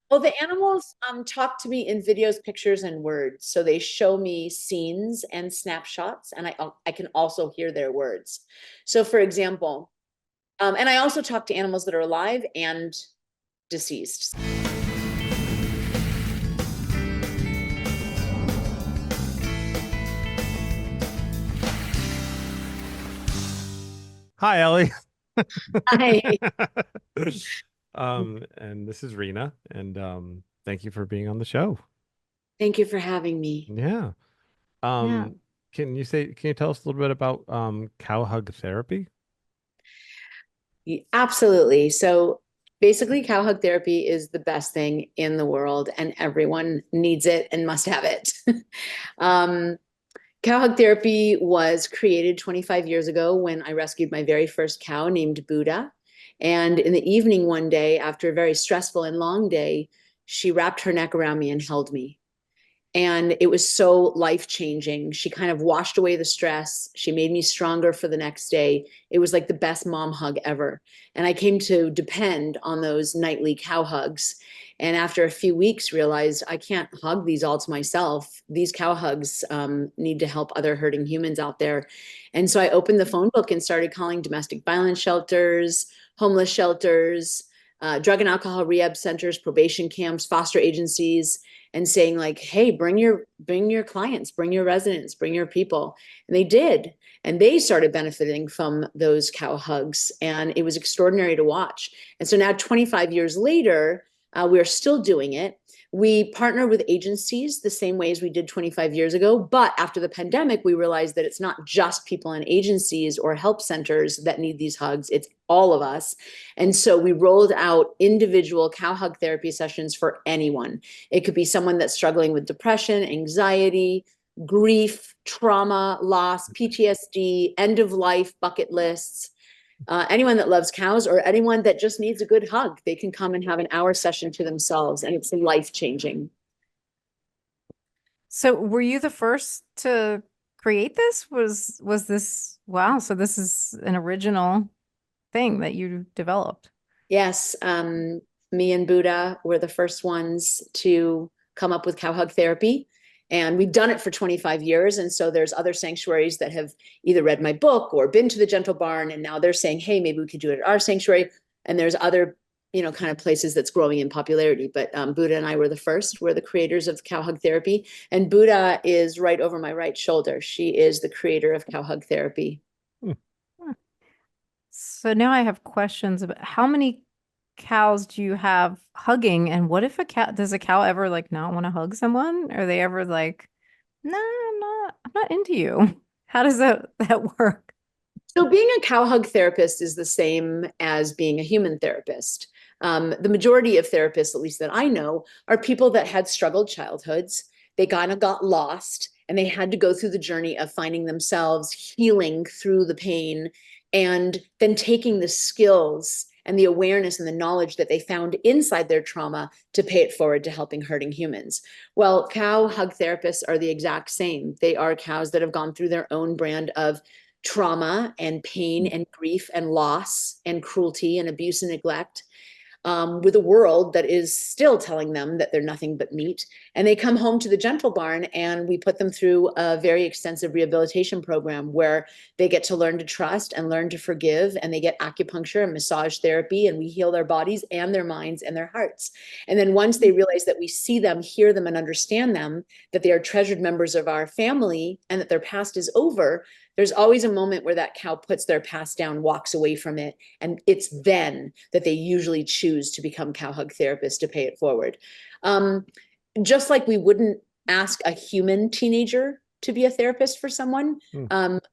Well, the animals talk to me in videos, pictures, and words. So they show me scenes and snapshots, and I can also hear their words. So, for example, and I also talk to animals that are alive and deceased. Hi, Ellie. Hi, And this is Rena, and thank you for being on the show. thank you for having me. Yeah. Yeah. Um, can you tell us a little bit about cow hug therapy? Absolutely. So basically, cow hug therapy is the best thing in the world, and everyone needs it and must have it. um, Cow hug therapy was created 25 years ago when I rescued my very first cow named Buddha. And in the evening one day, after a very stressful and long day, she wrapped her neck around me and held me. And it was so life changing. She kind of washed away the stress. She made me stronger for the next day. It was like the best mom hug ever. And I came to depend on those nightly cow hugs. And after a few weeks, realized I can't hug these all to myself. These cow hugs need to help other hurting humans out there. And so I opened the phone book and started calling domestic violence shelters, homeless shelters, drug and alcohol rehab centers, probation camps, foster agencies, and saying like, hey, bring your clients, bring your residents, bring your people. And they did. And they started benefiting from those cow hugs. And it was extraordinary to watch. And so now 25 years later, we're still doing it. We partner with agencies the same way as we did 25 years ago. But after the pandemic, we realized that it's not just people in agencies or help centers that need these hugs, it's all of us. And so we rolled out individual cow hug therapy sessions for anyone. It could be someone that's struggling with depression, anxiety, grief, trauma, loss, PTSD, end of life bucket lists. Anyone that loves cows or anyone that just needs a good hug, they can come and have an hour session to themselves, and it's life changing. So were you the first to create this? Was this wow, so this is an original thing that you developed. Yes, me and Buddha were the first ones to come up with cow hug therapy. And we've done it for 25 years. And so there's other sanctuaries that have either read my book or been to the Gentle Barn. And now they're saying, hey, maybe we could do it at our sanctuary. And there's other, kind of places that's growing in popularity. But Buddha and I were the first. We're the creators of cow hug therapy. And Buddha is right over my right shoulder. She is the creator of cow hug therapy. Hmm. Huh. So now I have questions about how many cows do you have hugging, and what if a cow does a cow ever like not want to hug someone? Are they ever like, no, I'm not into you? How does that work? So, being a cow hug therapist is the same as being a human therapist. The majority of therapists, at least that I know, are people that had struggled childhoods. They kind of got lost and they had to go through the journey of finding themselves, healing through the pain, and then taking the skills and the awareness and the knowledge that they found inside their trauma to pay it forward to helping hurting humans. Well, cow hug therapists are the exact same. They are cows that have gone through their own brand of trauma and pain and grief and loss and cruelty and abuse and neglect, with a world that is still telling them that they're nothing but meat. And they come home to the Gentle Barn and we put them through a very extensive rehabilitation program where they get to learn to trust and learn to forgive. And they get acupuncture and massage therapy, and we heal their bodies and their minds and their hearts. And then once they realize that we see them, hear them, and understand them, that they are treasured members of our family and that their past is over, there's always a moment where that cow puts their past down, walks away from it, and it's then that they usually choose to become cow hug therapists to pay it forward. Um, just like we wouldn't ask a human teenager to be a therapist for someone, Hmm.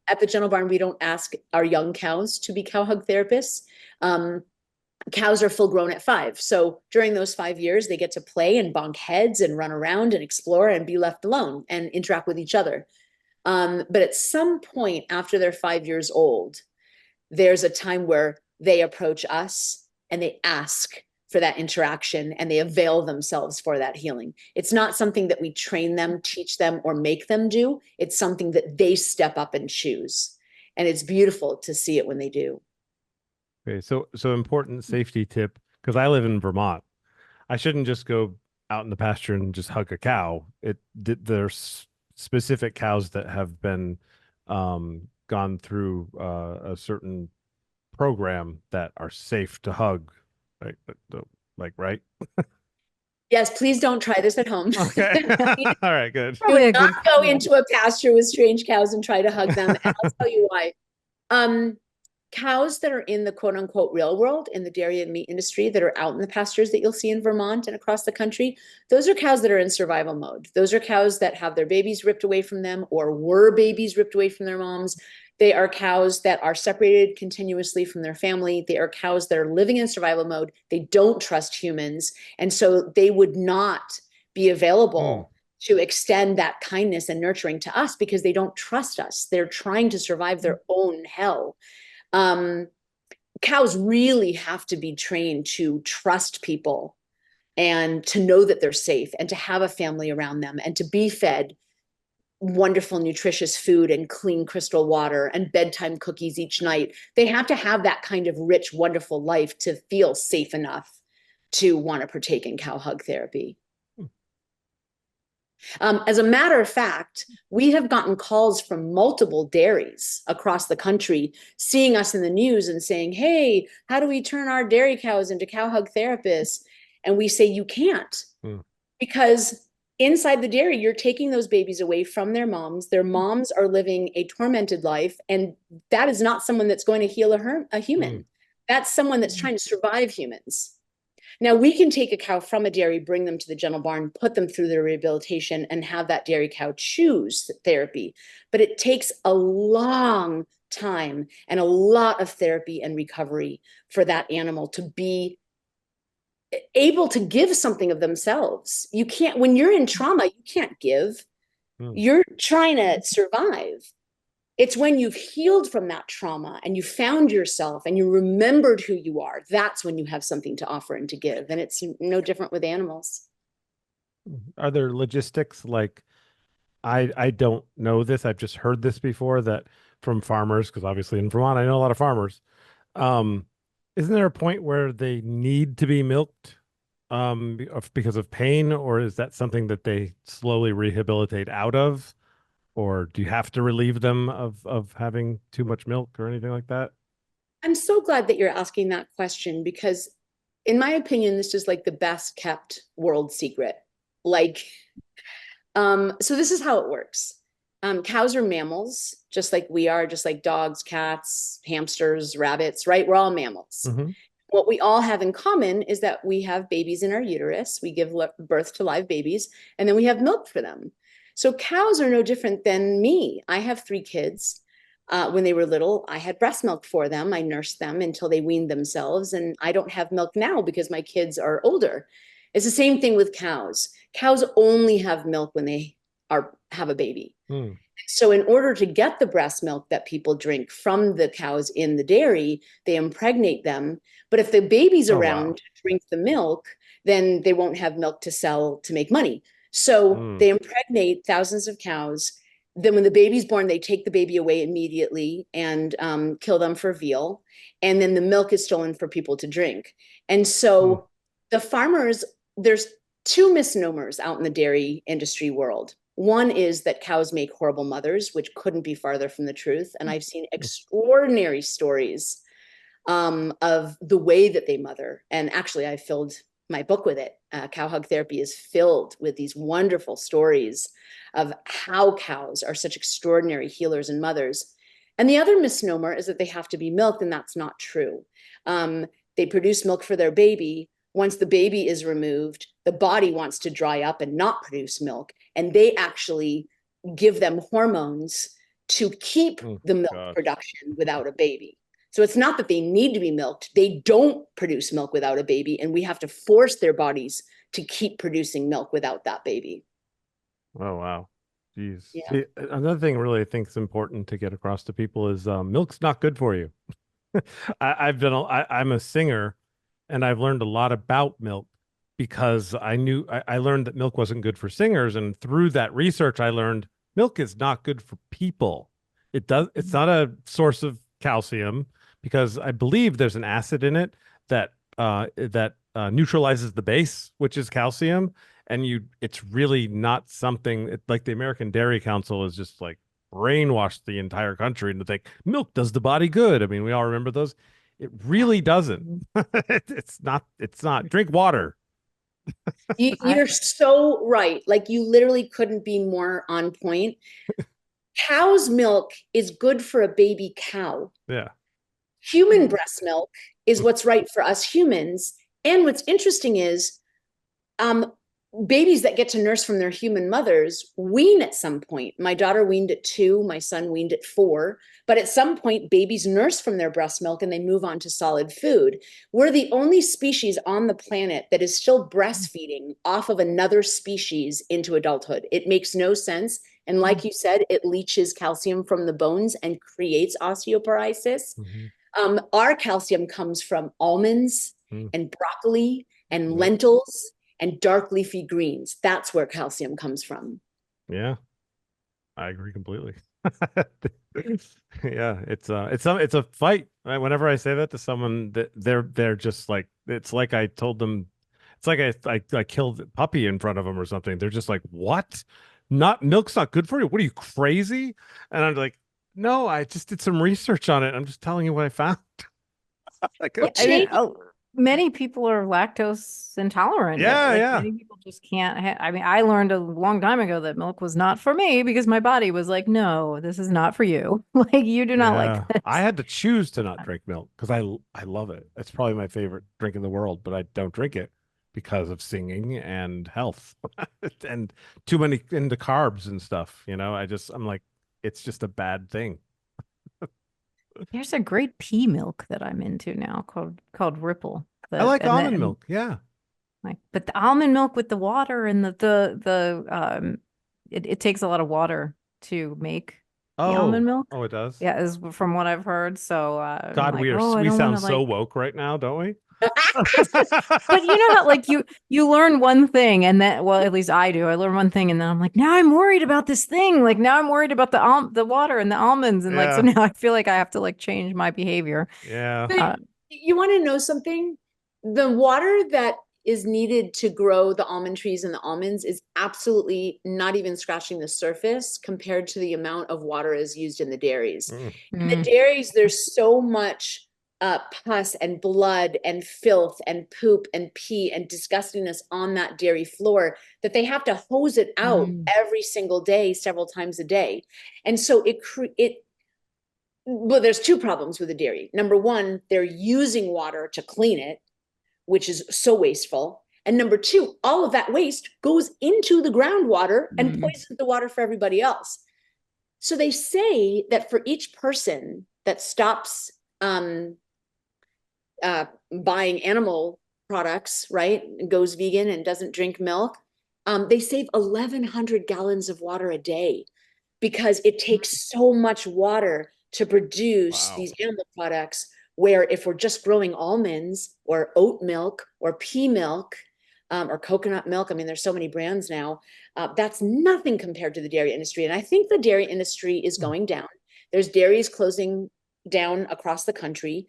at the Gentle Barn, we don't ask our young cows to be cow hug therapists. Cows are full grown at 5. So during those 5 years, they get to play and bonk heads and run around and explore and be left alone and interact with each other. But at some point after they're 5 years old, there's a time where they approach us and they ask for that interaction and they avail themselves for that healing. It's not something that we train them, teach them, or make them do. It's something that they step up and choose. And it's beautiful to see it when they do. Okay, so important safety tip because I live in Vermont. I shouldn't just go out in the pasture and just hug a cow. There's specific cows that have been gone through a certain program that are safe to hug, like right? Yes, please don't try this at home. Okay. All right, good. Do Probably a not good go clue. into a pasture with strange cows and try to hug them. And I'll tell you why. Um, Cows that are in the quote unquote real world, in the dairy and meat industry, that are out in the pastures that you'll see in Vermont and across the country, those are cows that are in survival mode. Those are cows that have their babies ripped away from them or were babies ripped away from their moms. They are cows that are separated continuously from their family. They are cows that are living in survival mode. They don't trust humans. And so they would not be available to extend that kindness and nurturing to us because they don't trust us. They're trying to survive their own hell. Cows really have to be trained to trust people and to know that they're safe and to have a family around them and to be fed wonderful, nutritious food and clean crystal water and bedtime cookies each night. They have to have that kind of rich, wonderful life to feel safe enough to want to partake in cow hug therapy. As a matter of fact, we have gotten calls from multiple dairies across the country seeing us in the news and saying, hey, how do we turn our dairy cows into cow hug therapists? And we say, you can't, because inside the dairy, you're taking those babies away from their moms. Their moms are living a tormented life. And that is not someone that's going to heal a human. That's someone that's trying to survive humans. Now, we can take a cow from a dairy, bring them to the gentle barn, put them through their rehabilitation, and have that dairy cow choose therapy. But it takes a long time and a lot of therapy and recovery for that animal to be able to give something of themselves. You can't, when you're in trauma, you can't give. You're trying to survive. It's when you've healed from that trauma and you found yourself and you remembered who you are, that's when you have something to offer and to give. And it's no different with animals. Are there logistics like I don't know this. I've just heard this before that from farmers, because obviously in Vermont I know a lot of farmers. Um, isn't there a point where they need to be milked because of pain, or is that something that they slowly rehabilitate out of? Or do you have to relieve them of having too much milk or anything like that? I'm so glad that you're asking that question because, in my opinion, this is like the best kept world secret. Like, so this is how it works. Cows are mammals, just like we are, just like dogs, cats, hamsters, rabbits, right? We're all mammals. What we all have in common is that we have babies in our uterus. We give birth to live babies, and then we have milk for them. So cows are no different than me. I have 3 kids. When they were little, I had breast milk for them. I nursed them until they weaned themselves. And I don't have milk now because my kids are older. It's the same thing with cows. Cows only have milk when they have a baby. So in order to get the breast milk that people drink from the cows in the dairy, they impregnate them. But if the baby's around to drink the milk, then they won't have milk to sell to make money. So they impregnate thousands of cows. Then when the baby's born, they take the baby away immediately and kill them for veal. And then the milk is stolen for people to drink. And so the farmers, there's 2 misnomers out in the dairy industry world. One is that cows make horrible mothers, which couldn't be farther from the truth. And I've seen extraordinary stories of the way that they mother. And actually, I filled my book with it. Cow hug therapy is filled with these wonderful stories of how cows are such extraordinary healers and mothers. And the other misnomer is that they have to be milked, and that's not true. They produce milk for their baby. Once the baby is removed, the body wants to dry up and not produce milk. And they actually give them hormones to keep the milk production without a baby. So it's not that they need to be milked. They don't produce milk without a baby. And we have to force their bodies to keep producing milk without that baby. Oh, wow. Jeez. Yeah. See, another thing really I think is important to get across to people is milk's not good for you. I'm a singer, and I've learned a lot about milk because I learned that milk wasn't good for singers. And through that research, I learned milk is not good for people. It's not a source of calcium because I believe there's an acid in it that neutralizes the base, which is calcium, and it's really not something like the American Dairy Council is just like brainwashed the entire country into think milk does the body good. I mean, we all remember those. It really doesn't. It's not. Drink water. You're so right. Like you literally couldn't be more on point. Cow's milk is good for a baby cow. Yeah. Human breast milk is what's right for us humans. And what's interesting is um, babies that get to nurse from their human mothers wean at some point. My daughter weaned at 2, my son weaned at 4. But at some point, babies nurse from their breast milk and they move on to solid food. We're the only species on the planet that is still breastfeeding off of another species into adulthood. It makes no sense. And like you said, it leaches calcium from the bones and creates osteoporosis. Our calcium comes from almonds and broccoli and lentils and dark leafy greens. That's where calcium comes from. Yeah, I agree completely. Yeah, it's a fight. Right? Whenever I say that to someone, that they're just like, it's like I told them, it's like I killed a puppy in front of them or something. They're just like, what? Not milk's not good for you? What are you, crazy? And I'm like, no, I just did some research on it. I'm just telling you what I found. Like, Well, I mean, change- many people are lactose intolerant. Yeah, Like yeah. many people just can't. I mean, I learned a long time ago that milk was not for me because my body was like, no, this is not for you. Like you do not like I this. had to choose to not drink milk because I love it. It's probably my favorite drink in the world, but I don't drink it because of singing and health and too many into carbs and stuff. I'm like, it's just a bad thing. There's a great pea milk that I'm into now called Ripple. I like And almond then milk. Yeah. like, but the almond milk with the water and it takes a lot of water to make the almond Oh, milk. oh, it does. Yeah, is from what I've heard. So I'm God, like, oh, I we don't want sound to so like. woke right now, don't we? But you know how like you learn one thing and then well at least I do. I learn one thing and then I'm like now I'm worried about this thing. Like now I'm worried about the water and the almonds and like so Yeah. now I feel like I have to like change my behavior. Yeah. But you want to know something? The water that is needed to grow the almond trees and the almonds is absolutely not even scratching the surface compared to the amount of water is used in the dairies. Mm. In the dairies, there's so much pus and blood and filth and poop and pee and disgustingness on that dairy floor that they have to hose it out every single day, several times a day. And so well, there's 2 problems with the dairy. Number 1, they're using water to clean it, which is so wasteful. And number 2, all of that waste goes into the groundwater and poisons the water for everybody else. So they say that for each person that stops buying animal products, right, and goes vegan and doesn't drink milk, they save 1,100 gallons of water a day because it takes so much water to produce Wow. these animal products. Where if we're just growing almonds or oat milk or pea milk or coconut milk, I mean, there's so many brands now, that's nothing compared to the dairy industry. And I think the dairy industry is going down. There's dairies closing down across the country.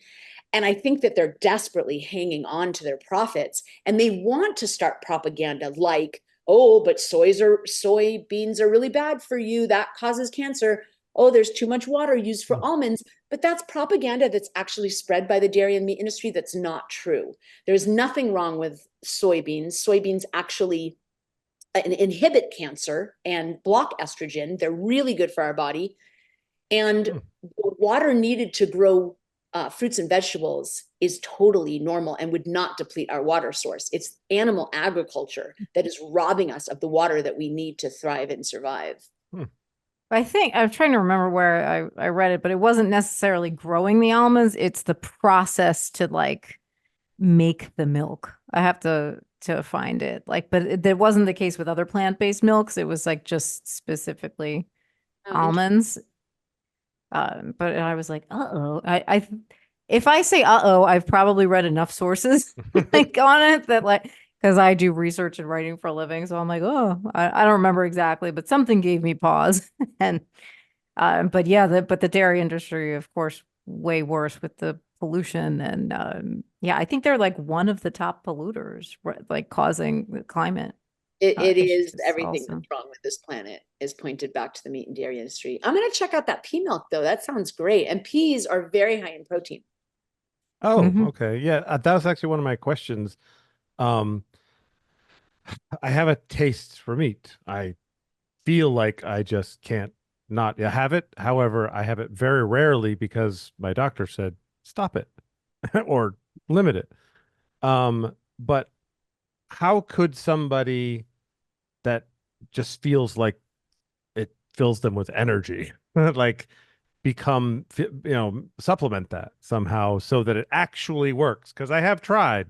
And I think that they're desperately hanging on to their profits and they want to start propaganda like, oh, but soybeans are really bad for you. That causes cancer. Oh, there's too much water used for almonds. But that's propaganda that's actually spread by the dairy and meat industry that's not true. There's nothing wrong with soybeans. Soybeans actually inhibit cancer and block estrogen. They're really good for our body. And the water needed to grow fruits and vegetables is totally normal and would not deplete our water source. It's animal agriculture that is robbing us of the water that we need to thrive and survive. I think I'm trying to remember where I read it, but it wasn't necessarily growing the almonds. It's the process to like make the milk. I have to find it. Like, but that wasn't the case with other plant-based milks. It was like just specifically almonds. But I was like, uh-oh. If I say uh-oh, I've probably read enough sources like on it that like because I do research and writing for a living. So I'm like, oh, I don't remember exactly, but something gave me pause. And but yeah, but the dairy industry, of course, way worse with the pollution and Yeah, I think they're like one of the top polluters, like causing the climate It is issues everything also. that's wrong with this planet is pointed back to the meat and dairy industry. I'm going to check out that pea milk though. That sounds great. And peas are very high in protein. Oh, Hmm. okay. Yeah, that was actually one of my questions. Um, I have a taste for meat. I feel like I just can't not have it. However, I have it very rarely because my doctor said stop it or limit it. But how could somebody that just feels like it fills them with energy, like supplement that somehow so that it actually works? Because I have tried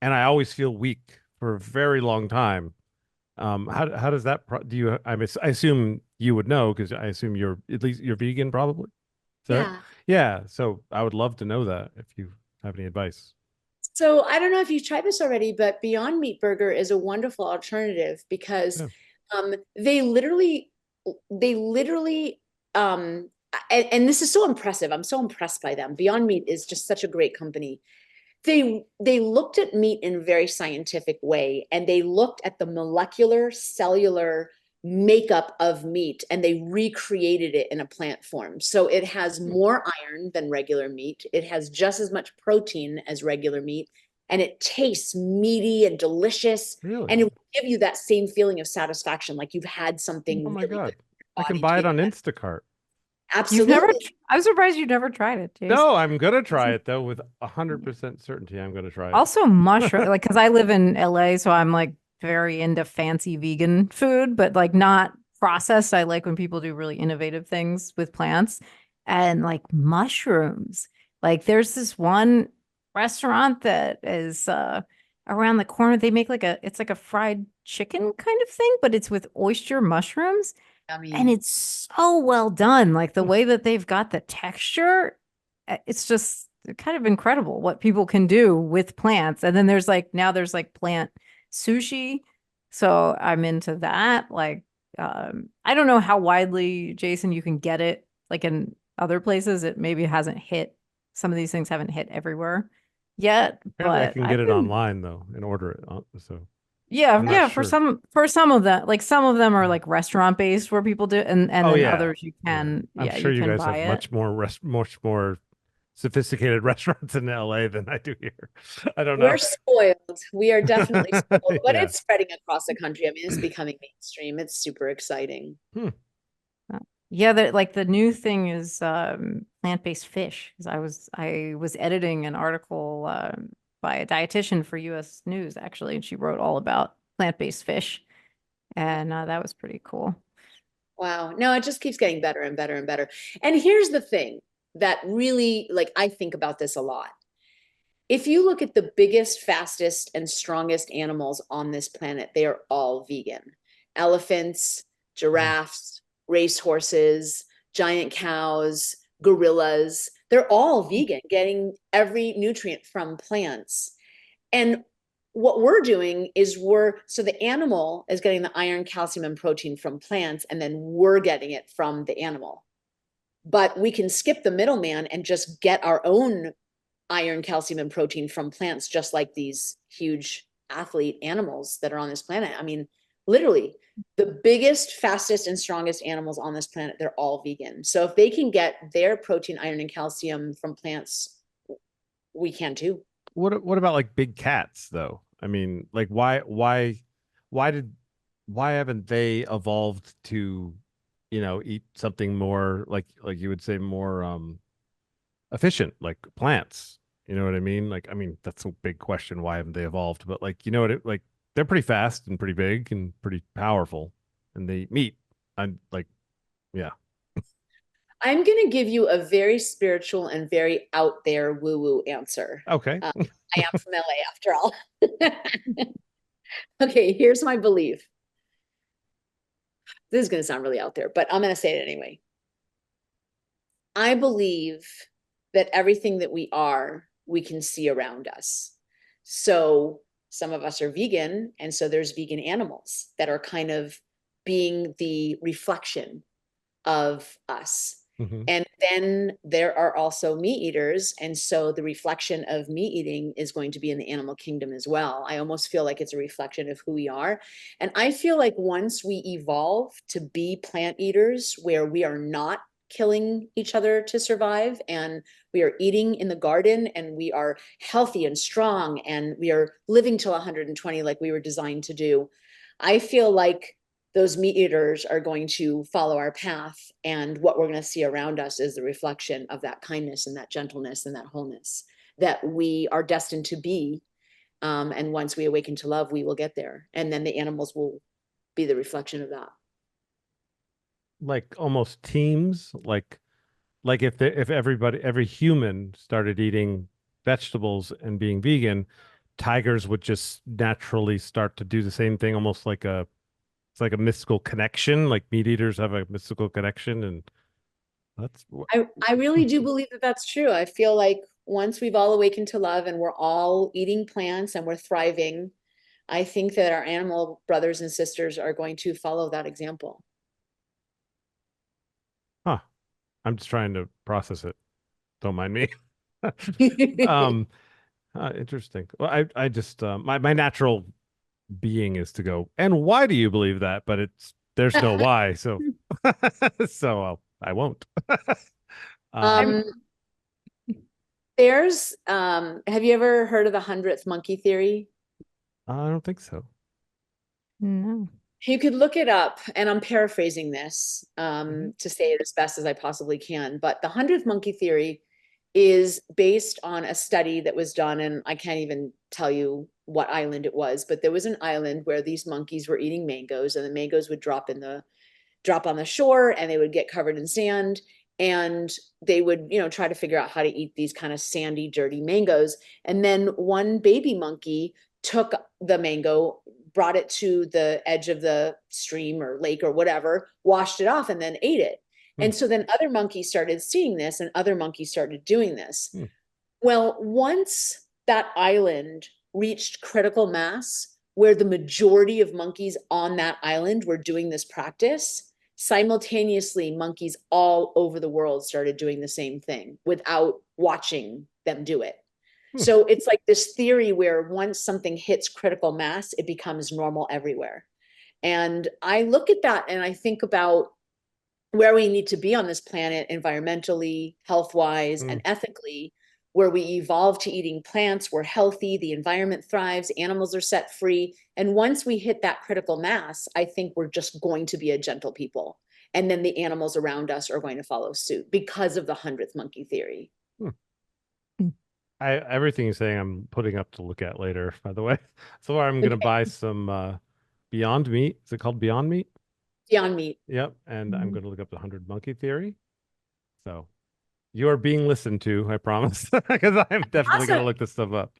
and I always feel weak for a very long time. How does that do you I assume you would know because I assume you're at least you're vegan probably. Is that right? Yeah. Yeah. So I would love to know that if you have any advice. So I don't know if you've tried this already, but Beyond Meat Burger is a wonderful alternative because Yeah. they literally and this is so impressive. I'm so impressed by them. Beyond Meat is just such a great company. They looked at meat in a very scientific way, and they looked at the molecular cellular makeup of meat, and they recreated it in a plant form. So it has more iron than regular meat. It has just as much protein as regular meat, and it tastes meaty and delicious, and Really? it will give you that same feeling of satisfaction, like you've had Oh something my really good God. for I your can body to buy it give you on that. Instacart. You've never, Absolutely. I'm surprised you've never tried it, Jason. No, I'm gonna try it though with 100% certainty. I'm gonna try it. Also mushroom, like, because I live in LA, so I'm like very into fancy vegan food, but like not processed. I like when people do really innovative things with plants and like mushrooms. Like there's this one restaurant that is around the corner. They make like it's like a fried chicken kind of thing, but it's with oyster mushrooms. And Yummy. it's so well done. Like the Hmm. way that they've got the texture, it's just kind of incredible what people can do with plants. And then there's like plant sushi. So I'm into that. Like, I don't know how widely, Jason, you can get it. Like in other places, it maybe hasn't hit, some of these things haven't hit everywhere yet, Apparently, I but can get I've it been, online though and order it. So yeah, I'm not yeah, sure. for some of them, like some of them are like restaurant based where people do, and Oh then yeah, others you yeah. can, I'm yeah, sure you you can guys buy have it. much more sophisticated restaurants in LA than I do here. I don't We're know. spoiled. We are definitely spoiled, but Yeah. it's spreading across the country. I mean, it's becoming mainstream. It's super exciting. Hmm. Yeah, like the new thing is plant-based fish. Because I was editing an article by a dietitian for US News actually, and she wrote all about plant-based fish, and that was pretty cool. Wow. No, it just keeps getting better and better and better. And here's the thing that really, like, I think about this a lot. If you look at the biggest, fastest, and strongest animals on this planet, they are all vegan. Elephants, giraffes, racehorses, giant cows, gorillas, they're all vegan, getting every nutrient from plants. And what we're doing is so the animal is getting the iron, calcium, and protein from plants, and then we're getting it from the animal. But we can skip the middleman and just get our own iron, calcium, and protein from plants, just like these huge athlete animals that are on this planet. I mean, literally, the biggest, fastest, and strongest animals on this planet, they're all vegan. So if they can get their protein, iron, and calcium from plants, we can too. What about like big cats though? I mean, like why did why haven't they evolved to, eat something more like you would say more efficient, like plants? You know what I mean? Like, I mean, that's a big question. Why haven't they evolved? But like, like they're pretty fast and pretty big and pretty powerful, and they eat meat. I'm like, yeah. I'm going to give you a very spiritual and very out there woo woo answer. Okay. I am from LA after all. Okay, here's my belief. This is going to sound really out there, but I'm going to say it anyway. I believe that everything that we are, we can see around us. So some of us are vegan, and so there's vegan animals that are kind of being the reflection of us. Mhm. And then there are also meat eaters. And so the reflection of meat eating is going to be in the animal kingdom as well. I almost feel like it's a reflection of who we are. And I feel like once we evolve to be plant eaters, where we are not killing each other to survive, and we are eating in the garden, and we are healthy and strong, and we are living till 120 like we were designed to do, I feel like those meat eaters are going to follow our path. And what we're going to see around us is the reflection of that kindness and that gentleness and that wholeness that we are destined to be. And once we awaken to love, we will get there. And then the animals will be the reflection of that. Like almost teams, like if every human started eating vegetables and being vegan, tigers would just naturally start to do the same thing, almost like it's like a mystical connection, like meat eaters have a mystical connection, and that's I really do believe that that's true. I feel like once we've all awakened to love and we're all eating plants and we're thriving, I think that our animal brothers and sisters are going to follow that example. huh. I'm just trying to process it. Don't mind me. Um, interesting. Well, I just my natural being is to go, and why do you believe that? But there's no why, so so I won't. Um, I'm There's have you ever heard of the 100th monkey theory? I don't think so. no. You could look it up, and I'm paraphrasing this Mhm. to say it as best as I possibly can. But the 100th monkey theory is based on a study that was done, and I can't even tell you what island it was, but there was an island where these monkeys were eating mangoes, and the mangoes would drop on the shore, and they would get covered in sand, and they would, try to figure out how to eat these kind of sandy, dirty mangoes. And then one baby monkey took the mango, brought it to the edge of the stream or lake or whatever, washed it off, and then ate it. Hmm. And so then other monkeys started seeing this, and other monkeys started doing this. Hmm. Well, once that island reached critical mass, where the majority of monkeys on that island were doing this practice, simultaneously, monkeys all over the world started doing the same thing without watching them do it. Hmm. So it's like this theory where once something hits critical mass, it becomes normal everywhere. And I look at that and I think about where we need to be on this planet environmentally, health wise, Hmm. and ethically, where we evolve to eating plants, we're healthy, the environment thrives, animals are set free. And once we hit that critical mass, I think we're just going to be a gentle people. And then the animals around us are going to follow suit because of the 100th monkey theory. Hmm. Everything you're saying I'm putting up to look at later, by the way. So I'm gonna buy some Beyond Meat. Is it called Beyond Meat? Beyond meat. Yep. And I'm Mhm. gonna look up the 100 monkey theory. So you are being listened to, I promise. Because I'm definitely gonna Awesome. look this stuff up.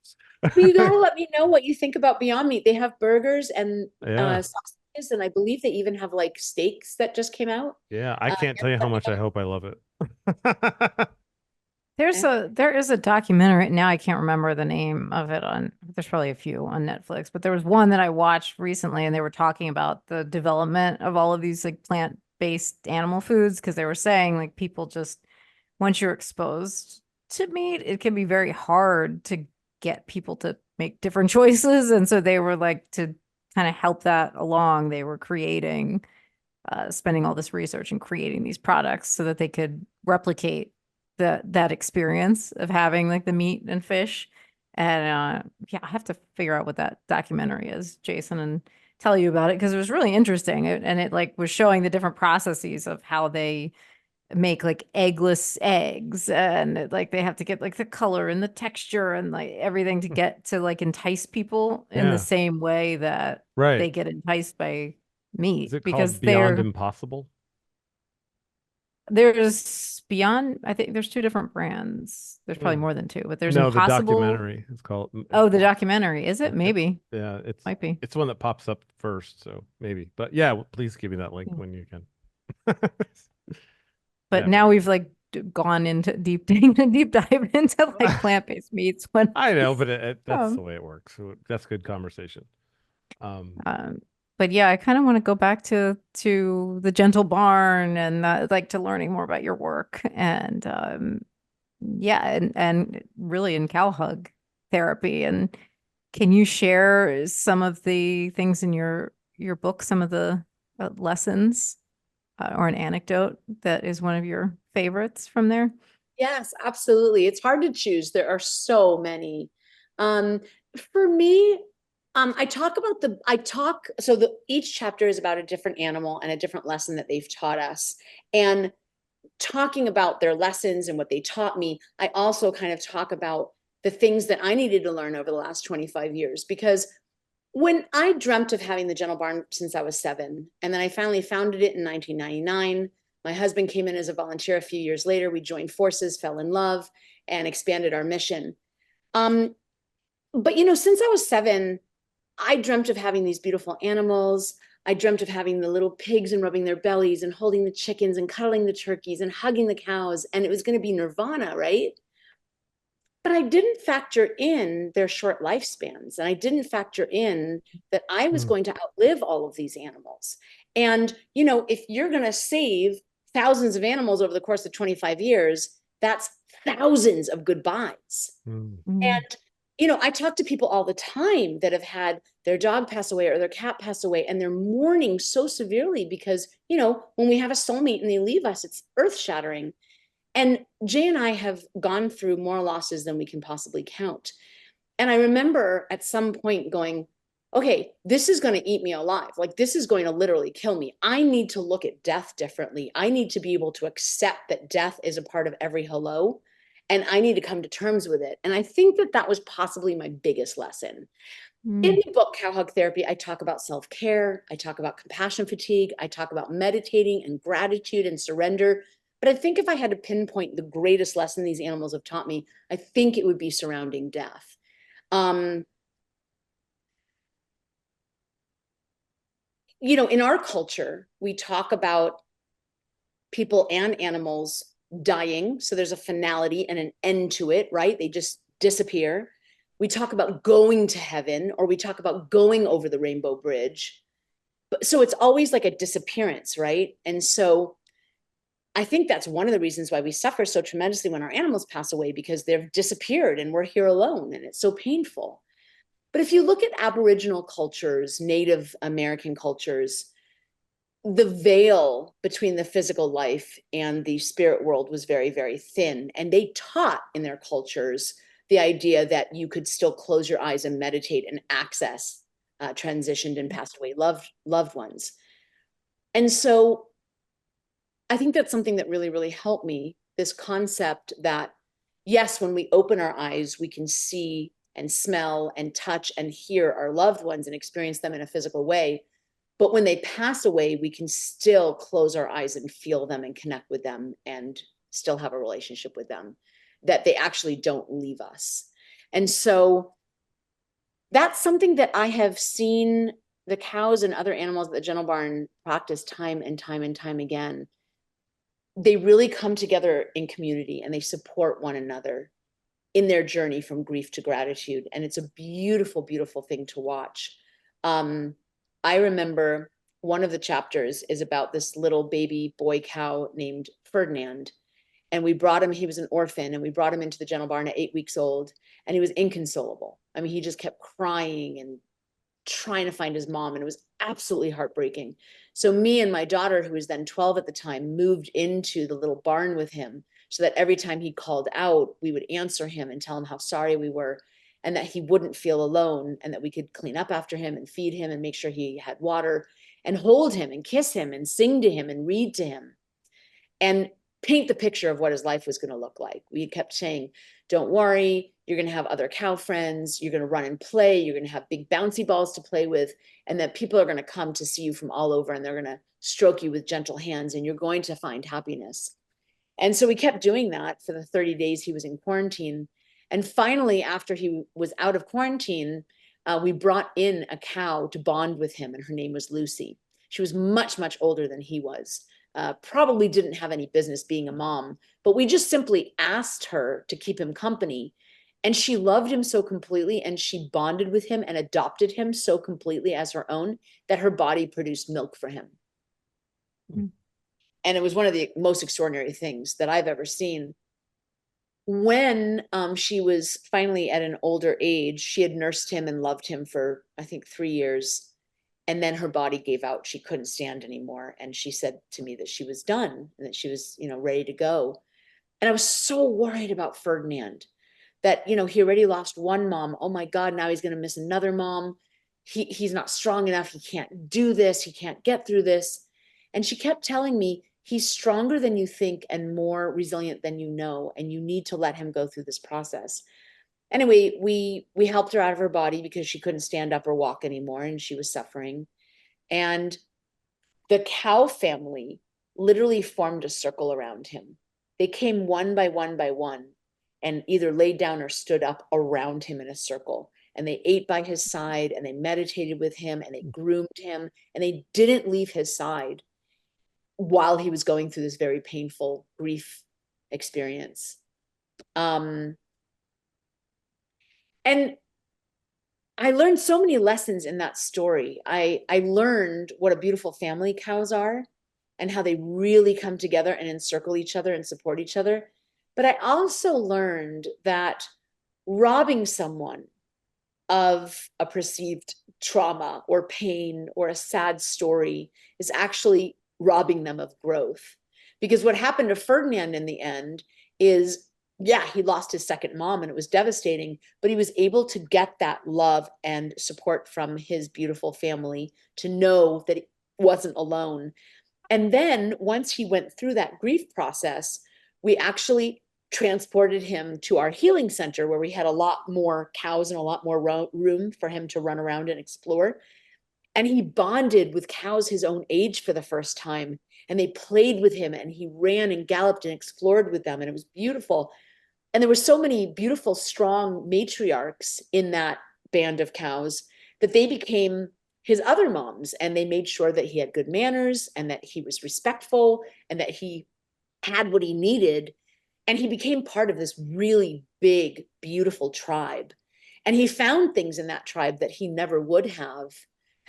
Well, you gotta let me know what you think about Beyond Meat. They have burgers and Yeah. sausages, and I believe they even have like steaks that just came out. Yeah. I can't tell you how Let me much I know. hope I love it. There is a documentary now. I can't remember the name of it on. There's probably a few on Netflix, but there was one that I watched recently, and they were talking about the development of all of these like plant-based animal foods because they were saying like people just once you're exposed to meat, it can be very hard to get people to make different choices, and so they were like to kind of help that along. They were creating, spending all this research and creating these products so that they could replicate that experience of having like the meat and fish. And yeah, I have to figure out what that documentary is, Jayson, and tell you about it because it was really interesting. And it like was showing the different processes of how they make like eggless eggs and like they have to get like the color and the texture and like everything to get to like entice people in the Yeah. same way that Right. they get enticed by Is meat it called because Beyond Impossible? there's Beyond, I think there's two different brands. There's probably Mm. more than two, but there's No, the Impossible. documentary is called. Oh, the documentary. Is it? It, Maybe. yeah, Might be. it's one that pops up first, so maybe. But yeah, please give me that link Yeah. when you can. But Yeah, now we've like gone into deep dive into like plant-based meats when I know, but that's the um, way it works. So that's good conversation. Um, um, But yeah, I kind of want to go back to the gentle barn and like to learning more about your work and yeah, and really in cow hug therapy. And can you share some of the things in your book, some of the lessons or an anecdote that is one of your favorites from there? Yes, absolutely. It's hard to choose. There are so many. Um, for me, each chapter is about a different animal and a different lesson that they've taught us. And talking about their lessons and what they taught me, I also kind of talk about the things that I needed to learn over the last 25 years. Because when I dreamt of having the Gentle Barn since I was 7, and then I finally founded it in 1999, my husband came in as a volunteer a few years later. We joined forces, fell in love, and expanded our mission. But since I was 7, I dreamt of having these beautiful animals. I dreamt of having the little pigs and rubbing their bellies and holding the chickens and cuddling the turkeys and hugging the cows. And it was going to be nirvana, right? But I didn't factor in their short lifespans. And I didn't factor in that I was going to outlive all of these animals. And, if you're going to save thousands of animals over the course of 25 years, that's thousands of goodbyes. And, I talk to people all the time that have had their dog pass away or their cat pass away, and they're mourning so severely because, when we have a soulmate and they leave us, it's earth shattering. And Jay and I have gone through more losses than we can possibly count. And I remember at some point going, okay, this is going to eat me alive. Like, this is going to literally kill me. I need to look at death differently. I need to be able to accept that death is a part of every hello. And I need to come to terms with it. And I think that that was possibly my biggest lesson. In the book, Cow Hug Therapy, I talk about self-care. I talk about compassion fatigue. I talk about meditating and gratitude and surrender. But I think if I had to pinpoint the greatest lesson these animals have taught me, I think it would be surrounding death. In our culture, we talk about people and animals dying. So there's a finality and an end to it, right? They just disappear. We talk about going to heaven, or we talk about going over the rainbow bridge. So it's always like a disappearance, right? And so I think that's one of the reasons why we suffer so tremendously when our animals pass away, because they've disappeared and we're here alone, and it's so painful. But if you look at Aboriginal cultures, Native American cultures, the veil between the physical life and the spirit world was very, very thin. And they taught in their cultures the idea that you could still close your eyes and meditate and access transitioned and passed away loved ones. And so I think that's something that really, really helped me, this concept that, yes, when we open our eyes, we can see and smell and touch and hear our loved ones and experience them in a physical way. But when they pass away, we can still close our eyes and feel them and connect with them and still have a relationship with them, that they actually don't leave us. And so that's something that I have seen the cows and other animals at the Gentle Barn practice time and time and time again. They really come together in community and they support one another in their journey from grief to gratitude. And it's a beautiful, beautiful thing to watch. I remember one of the chapters is about this little baby boy cow named Ferdinand. And we brought him, he was an orphan, and we brought him into the Gentle Barn at 8 weeks old, and he was inconsolable. I mean, he just kept crying and trying to find his mom, and it was absolutely heartbreaking. So me and my daughter, who was then 12 at the time, moved into the little barn with him so that every time he called out, we would answer him and tell him how sorry we were and that he wouldn't feel alone, and that we could clean up after him and feed him and make sure he had water and hold him and kiss him and sing to him and read to him and paint the picture of what his life was going to look like. We kept saying, don't worry, you're going to have other cow friends, you're going to run and play, you're going to have big bouncy balls to play with, and that people are going to come to see you from all over, and they're going to stroke you with gentle hands, and you're going to find happiness. And so we kept doing that for the 30 days he was in quarantine. And finally, after he was out of quarantine, we brought in a cow to bond with him, and her name was Lucy. She was much, much older than he was. Probably didn't have any business being a mom, but we just simply asked her to keep him company. And she loved him so completely, and she bonded with him and adopted him so completely as her own that her body produced milk for him. Mm. And it was one of the most extraordinary things that I've ever seen. When she was finally at an older age, she had nursed him and loved him for, I think, 3 years. And then her body gave out. She couldn't stand anymore. And she said to me that she was done and that she was, ready to go. And I was so worried about Ferdinand that, he already lost one mom. Oh my God, now he's going to miss another mom. He's not strong enough. He can't do this. He can't get through this. And she kept telling me, he's stronger than you think and more resilient than you know. And you need to let him go through this process. Anyway, we helped her out of her body because she couldn't stand up or walk anymore and she was suffering. And the cow family literally formed a circle around him. They came one by one by one and either laid down or stood up around him in a circle. And they ate by his side and they meditated with him and they groomed him and they didn't leave his side while he was going through this very painful grief experience. And I learned so many lessons in that story. I learned what a beautiful family cows are and how they really come together and encircle each other and support each other. But I also learned that robbing someone of a perceived trauma or pain or a sad story is actually robbing them of growth. Because what happened to Ferdinand in the end is, yeah, he lost his second mom and it was devastating, but he was able to get that love and support from his beautiful family to know that he wasn't alone. And then once he went through that grief process, we actually transported him to our healing center where we had a lot more cows and a lot more room for him to run around and explore. And he bonded with cows his own age for the first time. And they played with him and he ran and galloped and explored with them. And it was beautiful. And there were so many beautiful, strong matriarchs in that band of cows that they became his other moms. And they made sure that he had good manners and that he was respectful and that he had what he needed. And he became part of this really big, beautiful tribe. And he found things in that tribe that he never would have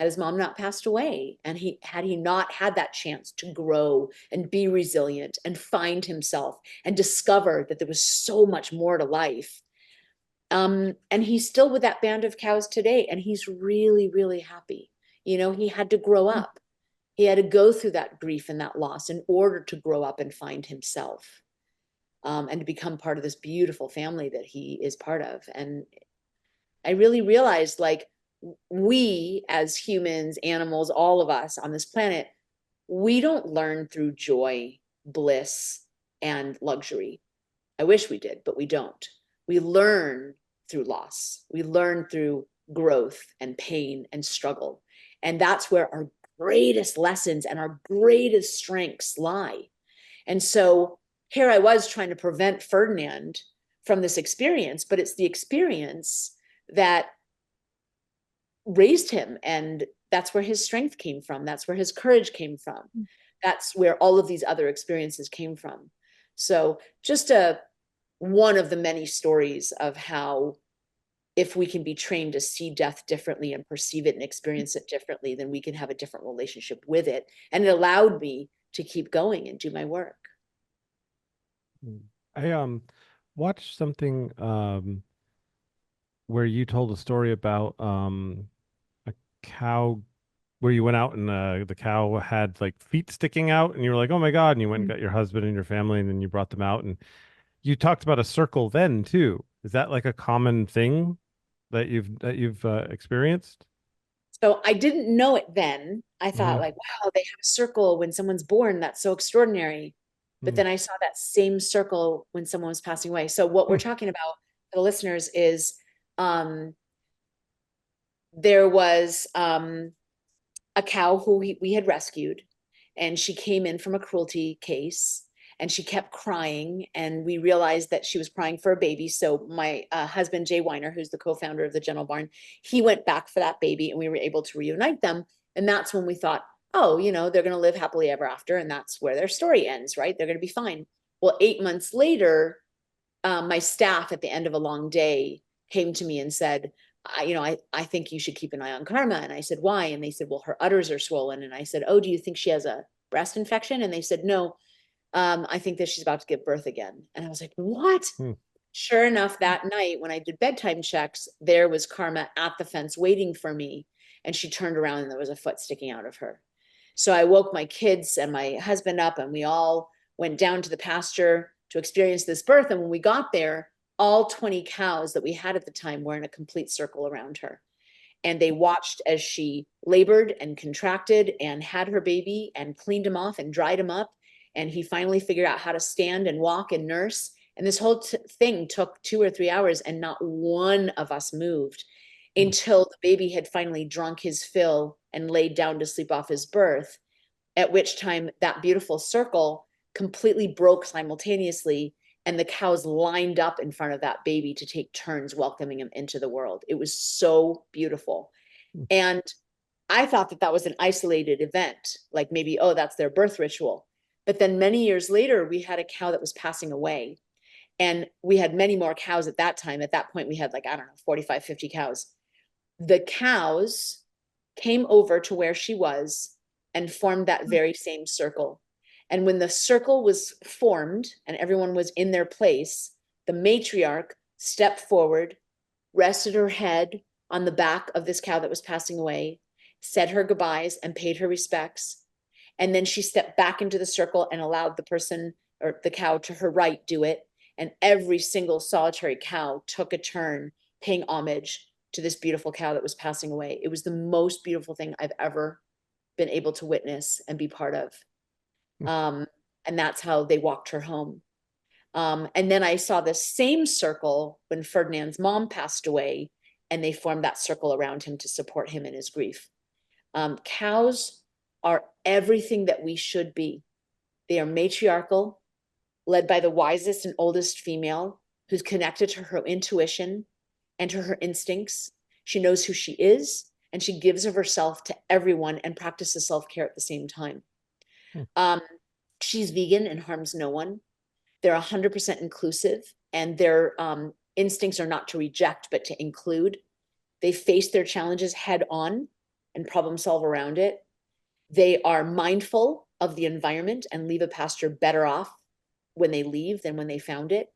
had his mom not passed away. And had he not had that chance to grow and be resilient and find himself and discover that there was so much more to life. And he's still with that band of cows today. And he's really, really happy. He had to grow up. He had to go through that grief and that loss in order to grow up and find himself. And to become part of this beautiful family that he is part of. And I really realized, like, we as humans, animals, all of us on this planet, we don't learn through joy, bliss, and luxury. I wish we did, but we don't. We learn through loss. We learn through growth and pain and struggle. And that's where our greatest lessons and our greatest strengths lie. And so here I was trying to prevent Ferdinand from this experience, but it's the experience that raised him. And that's where his strength came from. That's where his courage came from. That's where all of these other experiences came from. So just one of the many stories of how if we can be trained to see death differently and perceive it and experience it differently, then we can have a different relationship with it. And it allowed me to keep going and do my work. I watched something where you told a story about a cow where you went out and the cow had like feet sticking out and you were like, oh my God, and you went and got your husband and your family and then you brought them out and you talked about a circle then too. Is that like a common thing that you've experienced? So I didn't know it then. I thought like, wow, they have a circle when someone's born. That's so extraordinary. But then I saw that same circle when someone was passing away. So what we're talking about for the listeners is there was a cow who we had rescued, and she came in from a cruelty case and she kept crying, and we realized that she was crying for a baby. So my husband, Jay Weiner, who's the co-founder of the Gentle Barn, he went back for that baby and we were able to reunite them. And that's when we thought, oh, they're going to live happily ever after. And that's where their story ends, right? They're going to be fine. Well, 8 months later, my staff at the end of a long day came to me and said, I think you should keep an eye on Karma. And I said, why? And they said, well, her udders are swollen. And I said, oh, do you think she has a breast infection? And they said, no, I think that she's about to give birth again. And I was like, what? Sure enough, that night when I did bedtime checks, there was Karma at the fence waiting for me. And she turned around and there was a foot sticking out of her. So I woke my kids and my husband up, and we all went down to the pasture to experience this birth. And when we got there, all 20 cows that we had at the time were in a complete circle around her. And they watched as she labored and contracted and had her baby and cleaned him off and dried him up. And he finally figured out how to stand and walk and nurse. And this whole thing took 2 or 3 hours, and not one of us moved until the baby had finally drunk his fill and laid down to sleep off his birth, at which time that beautiful circle completely broke simultaneously, and the cows lined up in front of that baby to take turns welcoming him into the world. It was so beautiful. And I thought that that was an isolated event, like maybe, oh, that's their birth ritual. But then many years later, we had a cow that was passing away. And we had many more cows at that time. At that point, we had like, I don't know, 45, 50 cows. The cows came over to where she was and formed that very same circle. And when the circle was formed and everyone was in their place, the matriarch stepped forward, rested her head on the back of this cow that was passing away, said her goodbyes and paid her respects. And then she stepped back into the circle and allowed the person or the cow to her right do it. And every single solitary cow took a turn paying homage to this beautiful cow that was passing away. It was the most beautiful thing I've ever been able to witness and be part of. And that's how they walked her home. And then I saw the same circle when Ferdinand's mom passed away, and they formed that circle around him to support him in his grief. Cows are everything that we should be. They are matriarchal, led by the wisest and oldest female who's connected to her intuition and to her instincts. She knows who she is, and she gives of herself to everyone and practices self-care at the same time. She's vegan and harms no one. They're 100% inclusive, and their instincts are not to reject, but to include. They face their challenges head on and problem solve around it. They are mindful of the environment and leave a pasture better off when they leave than when they found it.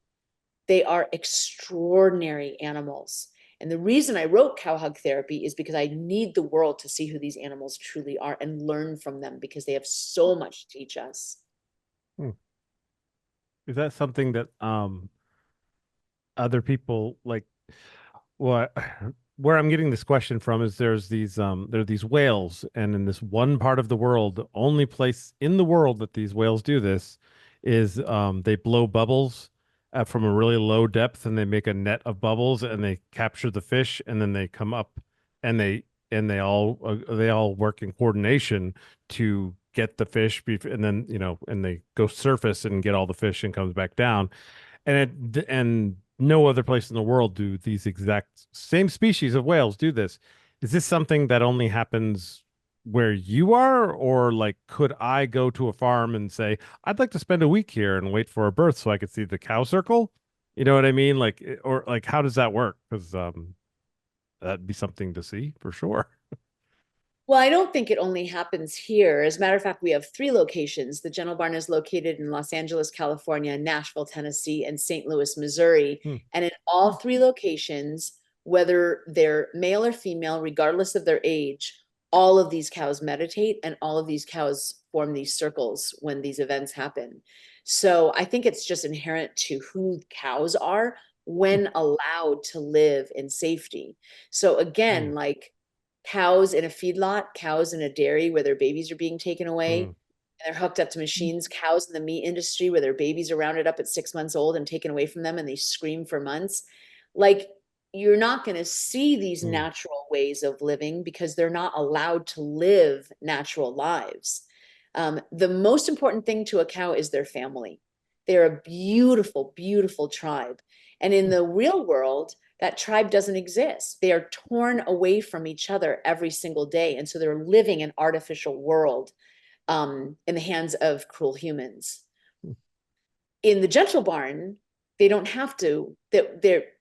They are extraordinary animals. And the reason I wrote Cow Hug Therapy is because I need the world to see who these animals truly are and learn from them, because they have so much to teach us. Is that something that other people like? Well, where I'm getting this question from is there are these whales, and in this one part of the world, the only place in the world that these whales do this is they blow bubbles from a really low depth, and they make a net of bubbles, and they capture the fish, and then they come up, and they all work in coordination to get the fish, and then and they go surface and get all the fish and comes back down, and no other place in the world do these exact same species of whales do this. Is this something that only happens where you are, or like could I go to a farm and say I'd like to spend a week here and wait for a birth so I could see the cow circle? You know what I mean? Like, or like, how does that work? Because that'd be something to see for sure. Well, I don't think it only happens here. As a matter of fact, we have 3 locations. The Gentle Barn is located in Los Angeles, California, Nashville, Tennessee, and St. Louis, Missouri. And in all 3 locations, whether they're male or female, regardless of their age, all of these cows meditate, and all of these cows form these circles when these events happen. So I think it's just inherent to who cows are when allowed to live in safety. So again, like, cows in a feedlot, cows in a dairy where their babies are being taken away, and they're hooked up to machines, cows in the meat industry where their babies are rounded up at 6 months old and taken away from them, and they scream for months. Like, you're not going to see these natural ways of living because they're not allowed to live natural lives. The most important thing to a cow is their family. They're a beautiful, beautiful tribe. And in the real world, that tribe doesn't exist. They are torn away from each other every single day. And so they're living an artificial world in the hands of cruel humans. In the Gentle Barn, they don't have to,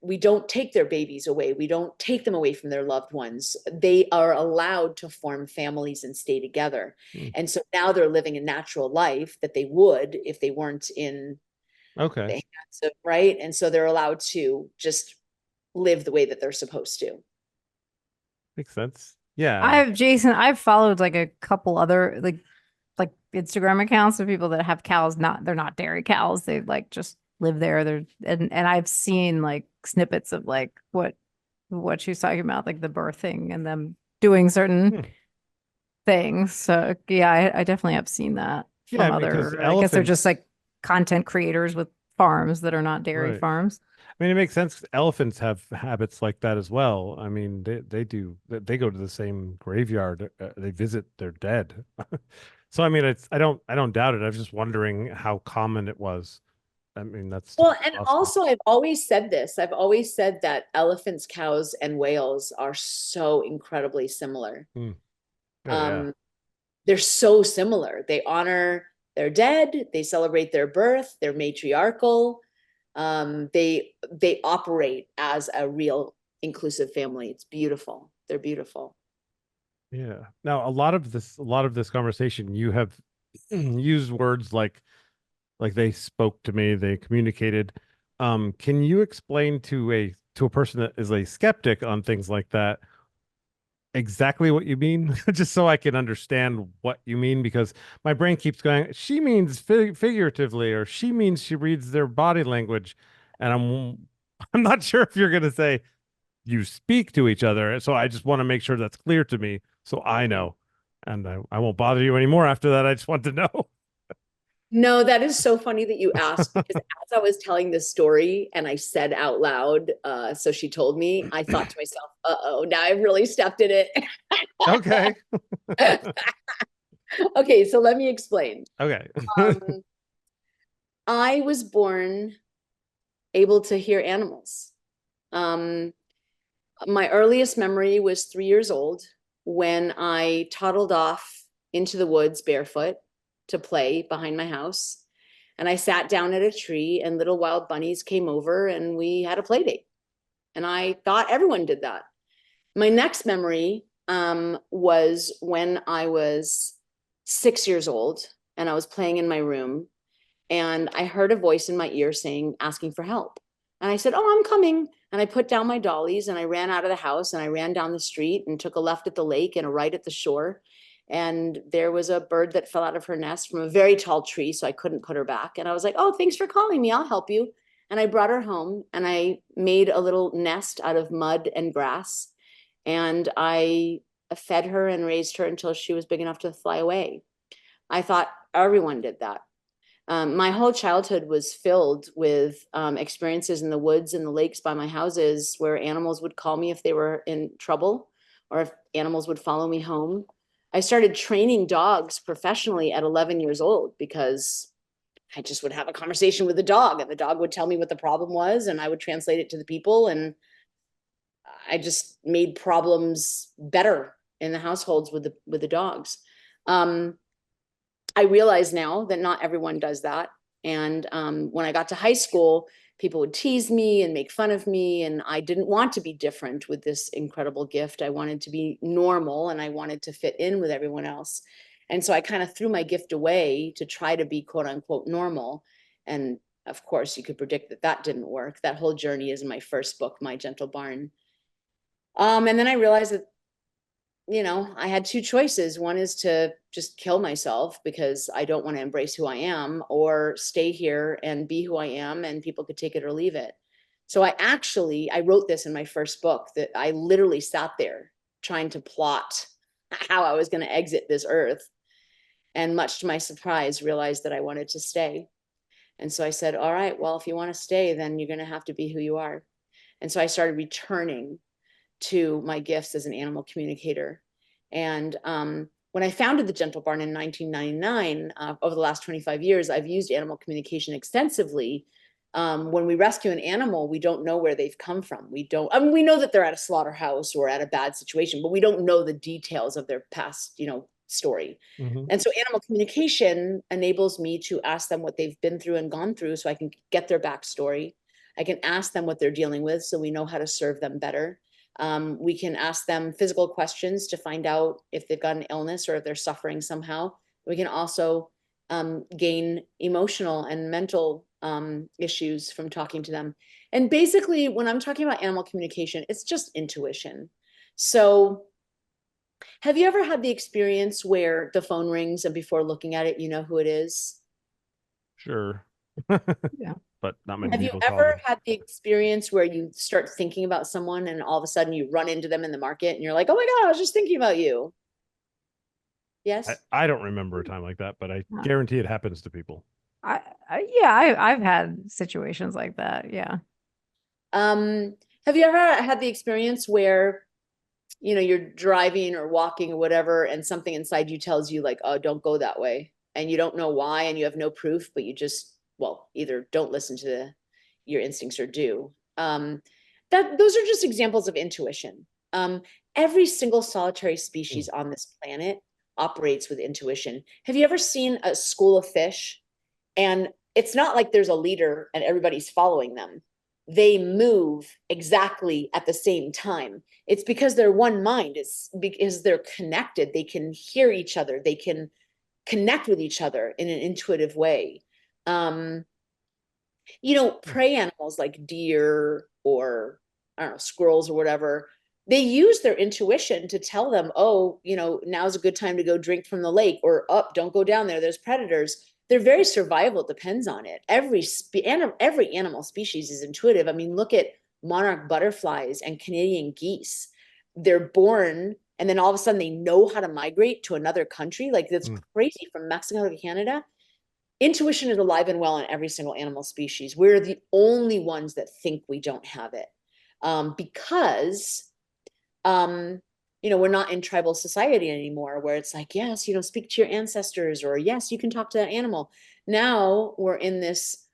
we don't take their babies away. We don't take them away from their loved ones. They are allowed to form families and stay together. And so now they're living a natural life that they would if they weren't in Okay. the hands of, right? And so they're allowed to just live the way that they're supposed to. Makes sense. Yeah. Jayson, I've followed like a couple other like Instagram accounts of people that have cows. They're not dairy cows. They like just live there. And I've seen like snippets of like what she's talking about, like the birthing and them doing certain things. So yeah, I definitely have seen that Yeah, from because other. I guess they're just elephants, like content creators with farms that are not dairy right. farms. I mean, it makes sense. Elephants have habits like that as well. I mean, they do. They go to the same graveyard. They visit their dead. So I mean, I don't doubt it. I was just wondering how common it was. I mean, that's Well, and awesome. also I've always said this. I've always said that elephants, cows, and whales are so incredibly similar. Oh, yeah. They're so similar. They honor their dead, they celebrate their birth, they're matriarchal. They operate as a real inclusive family. It's beautiful. They're beautiful. Yeah. Now, a lot of this conversation, you have used words like they spoke to me, they communicated. Can you explain to a person that is a skeptic on things like that exactly what you mean, just so I can understand what you mean? Because my brain keeps going, she means figuratively, or she means she reads their body language, and I'm not sure if you're going to say you speak to each other. So I just want to make sure that's clear to me, so I know, and I won't bother you anymore after that. I just want to know. No, that is so funny that you asked, because as I was telling this story and I said out loud, so she told me, I thought to myself, uh-oh, now I've really stepped in it. Okay. Okay, so let me explain. Okay. I was born able to hear animals. My earliest memory was 3 years old when I toddled off into the woods barefoot to play behind my house. And I sat down at a tree and little wild bunnies came over and we had a play date. And I thought everyone did that. My next memory was when I was 6 years old and I was playing in my room and I heard a voice in my ear saying, asking for help. And I said, oh, I'm coming. And I put down my dollies and I ran out of the house and I ran down the street and took a left at the lake and a right at the shore. And there was a bird that fell out of her nest from a very tall tree, so I couldn't put her back. And I was like, oh, thanks for calling me. I'll help you. And I brought her home and I made a little nest out of mud and grass. And I fed her and raised her until she was big enough to fly away. I thought everyone did that. My whole childhood was filled with experiences in the woods and the lakes by my houses where animals would call me if they were in trouble or if animals would follow me home. I started training dogs professionally at 11 years old because I just would have a conversation with the dog and the dog would tell me what the problem was and I would translate it to the people, and I just made problems better in the households with the dogs. I realize now that not everyone does that. And when I got to high school, people would tease me and make fun of me. And I didn't want to be different with this incredible gift. I wanted to be normal and I wanted to fit in with everyone else. And so I kind of threw my gift away to try to be quote unquote normal. And of course, you could predict that that didn't work. That whole journey is in my first book, My Gentle Barn. And then I realized that I had two choices. One is to just kill myself because I don't want to embrace who I am, or stay here and be who I am and people could take it or leave it. So I wrote this in my first book, that I literally sat there trying to plot how I was going to exit this earth. And much to my surprise, realized that I wanted to stay. And so I said, all right, well, if you want to stay, then you're going to have to be who you are. And so I started returning to my gifts as an animal communicator. And when I founded the Gentle Barn in 1999, over the last 25 years, I've used animal communication extensively. When we rescue an animal, we don't know where they've come from. We know that they're at a slaughterhouse or at a bad situation, but we don't know the details of their past, story. Mm-hmm. And so animal communication enables me to ask them what they've been through and gone through so I can get their backstory. I can ask them what they're dealing with so we know how to serve them better. We can ask them physical questions to find out if they've got an illness or if they're suffering somehow. We can also gain emotional and mental issues from talking to them. And basically, when I'm talking about animal communication, it's just intuition. So have you ever had the experience where the phone rings and before looking at it, you know who it is? Sure. Yeah. But not many Have you people call ever me. had the experience where you start thinking about someone and all of a sudden you run into them in the market and you're like, oh my God, I was just thinking about you? Yes? I don't remember a time like that, but I Huh. guarantee it happens to people. I've had situations like that. Yeah. Um, have you ever had the experience where, you know, you're driving or walking or whatever, and something inside you tells you like, oh, don't go that way. And you don't know why, and you have no proof, but you just, well, either don't listen to your instincts or do. Those are just examples of intuition. Every single solitary species on this planet operates with intuition. Have you ever seen a school of fish? And it's not like there's a leader and everybody's following them. They move exactly at the same time. It's because they're one mind. It's because they're connected. They can hear each other. They can connect with each other in an intuitive way. Um, you know, prey animals like deer or I don't know, squirrels or whatever, they use their intuition to tell them, oh, you know, now's a good time to go drink from the lake, or up, don't go down there. There's predators. Their very survival depends on it. Every animal species is intuitive. I mean, look at monarch butterflies and Canadian geese. They're born and then all of a sudden they know how to migrate to another country. Like that's crazy, from Mexico to Canada. Intuition is alive and well in every single animal species. We're the only ones that think we don't have it, because you know, we're not in tribal society anymore where it's like, yes, you know, speak to your ancestors, or yes, you can talk to that animal. Now we're in this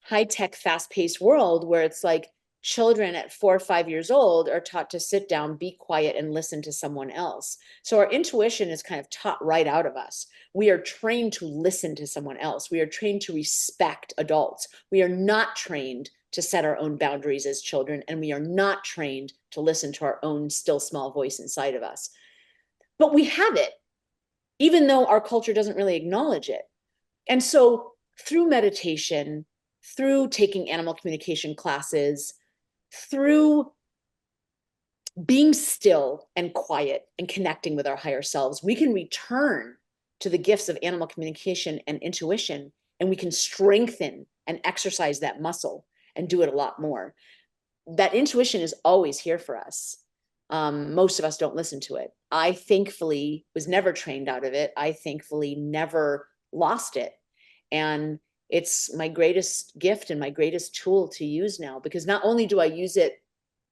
high-tech, fast-paced world where it's like children at 4 or 5 years old are taught to sit down, be quiet, and listen to someone else. So our intuition is kind of taught right out of us. We are trained to listen to someone else. We are trained to respect adults. We are not trained to set our own boundaries as children, and we are not trained to listen to our own still small voice inside of us. But we have it, even though our culture doesn't really acknowledge it. And so through meditation, through taking animal communication classes, through being still and quiet and connecting with our higher selves, we can return to the gifts of animal communication and intuition, and we can strengthen and exercise that muscle and do it a lot more. That intuition is always here for us. Most of us don't listen to it. I thankfully was never trained out of it. I thankfully never lost it. And it's my greatest gift and my greatest tool to use now, because not only do I use it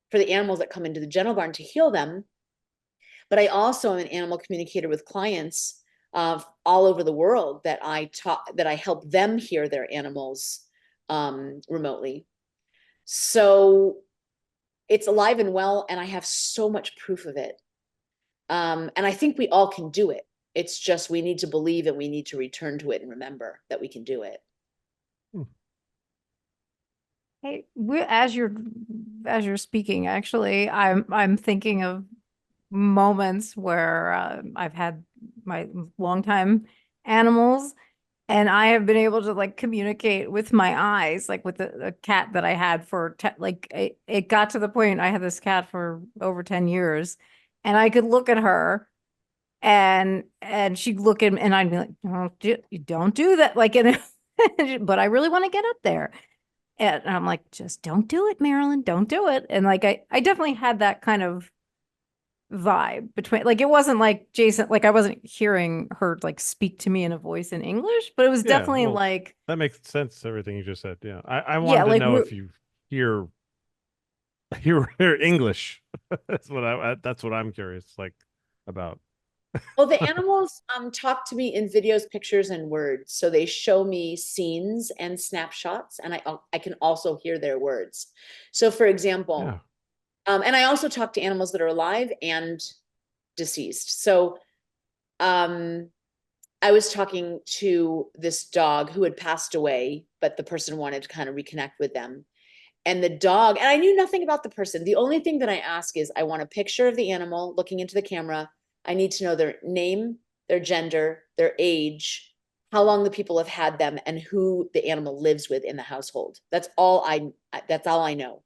for the animals that come into the gentle barn to heal them, but I also am an animal communicator with clients all over the world that I help them hear their animals remotely. So it's alive and well, and I have so much proof of it. And I think we all can do it. It's just we need to believe, and we need to return to it and remember that we can do it. Hey, as you're speaking, actually, I'm thinking of moments where I've had my longtime animals, and I have been able to like communicate with my eyes, like with the cat that I had for it got to the point I had this cat for over 10 years, and I could look at her and she'd look at me and I'd be like, don't do that. Like, and but I really want to get up there. And I'm like, just don't do it, Marilyn. Don't do it. And like, I definitely had that kind of vibe between, like, it wasn't like Jayson, like I wasn't hearing her like speak to me in a voice in English, but it was Yeah, definitely well, like, that makes sense, everything you just said. Yeah. I yeah, wanted to like know if you hear hear English. That's what I'm curious like about. Well, the animals talk to me in videos, pictures, and words. So they show me scenes and snapshots, and I can also hear their words. So, for example, and I also talk to animals that are alive and deceased. So, I was talking to this dog who had passed away, but the person wanted to kind of reconnect with them. And the dog, and I knew nothing about the person. The only thing that I ask is I want a picture of the animal looking into the camera. I need to know their name, their gender, their age, how long the people have had them, and who the animal lives with in the household. That's all I know.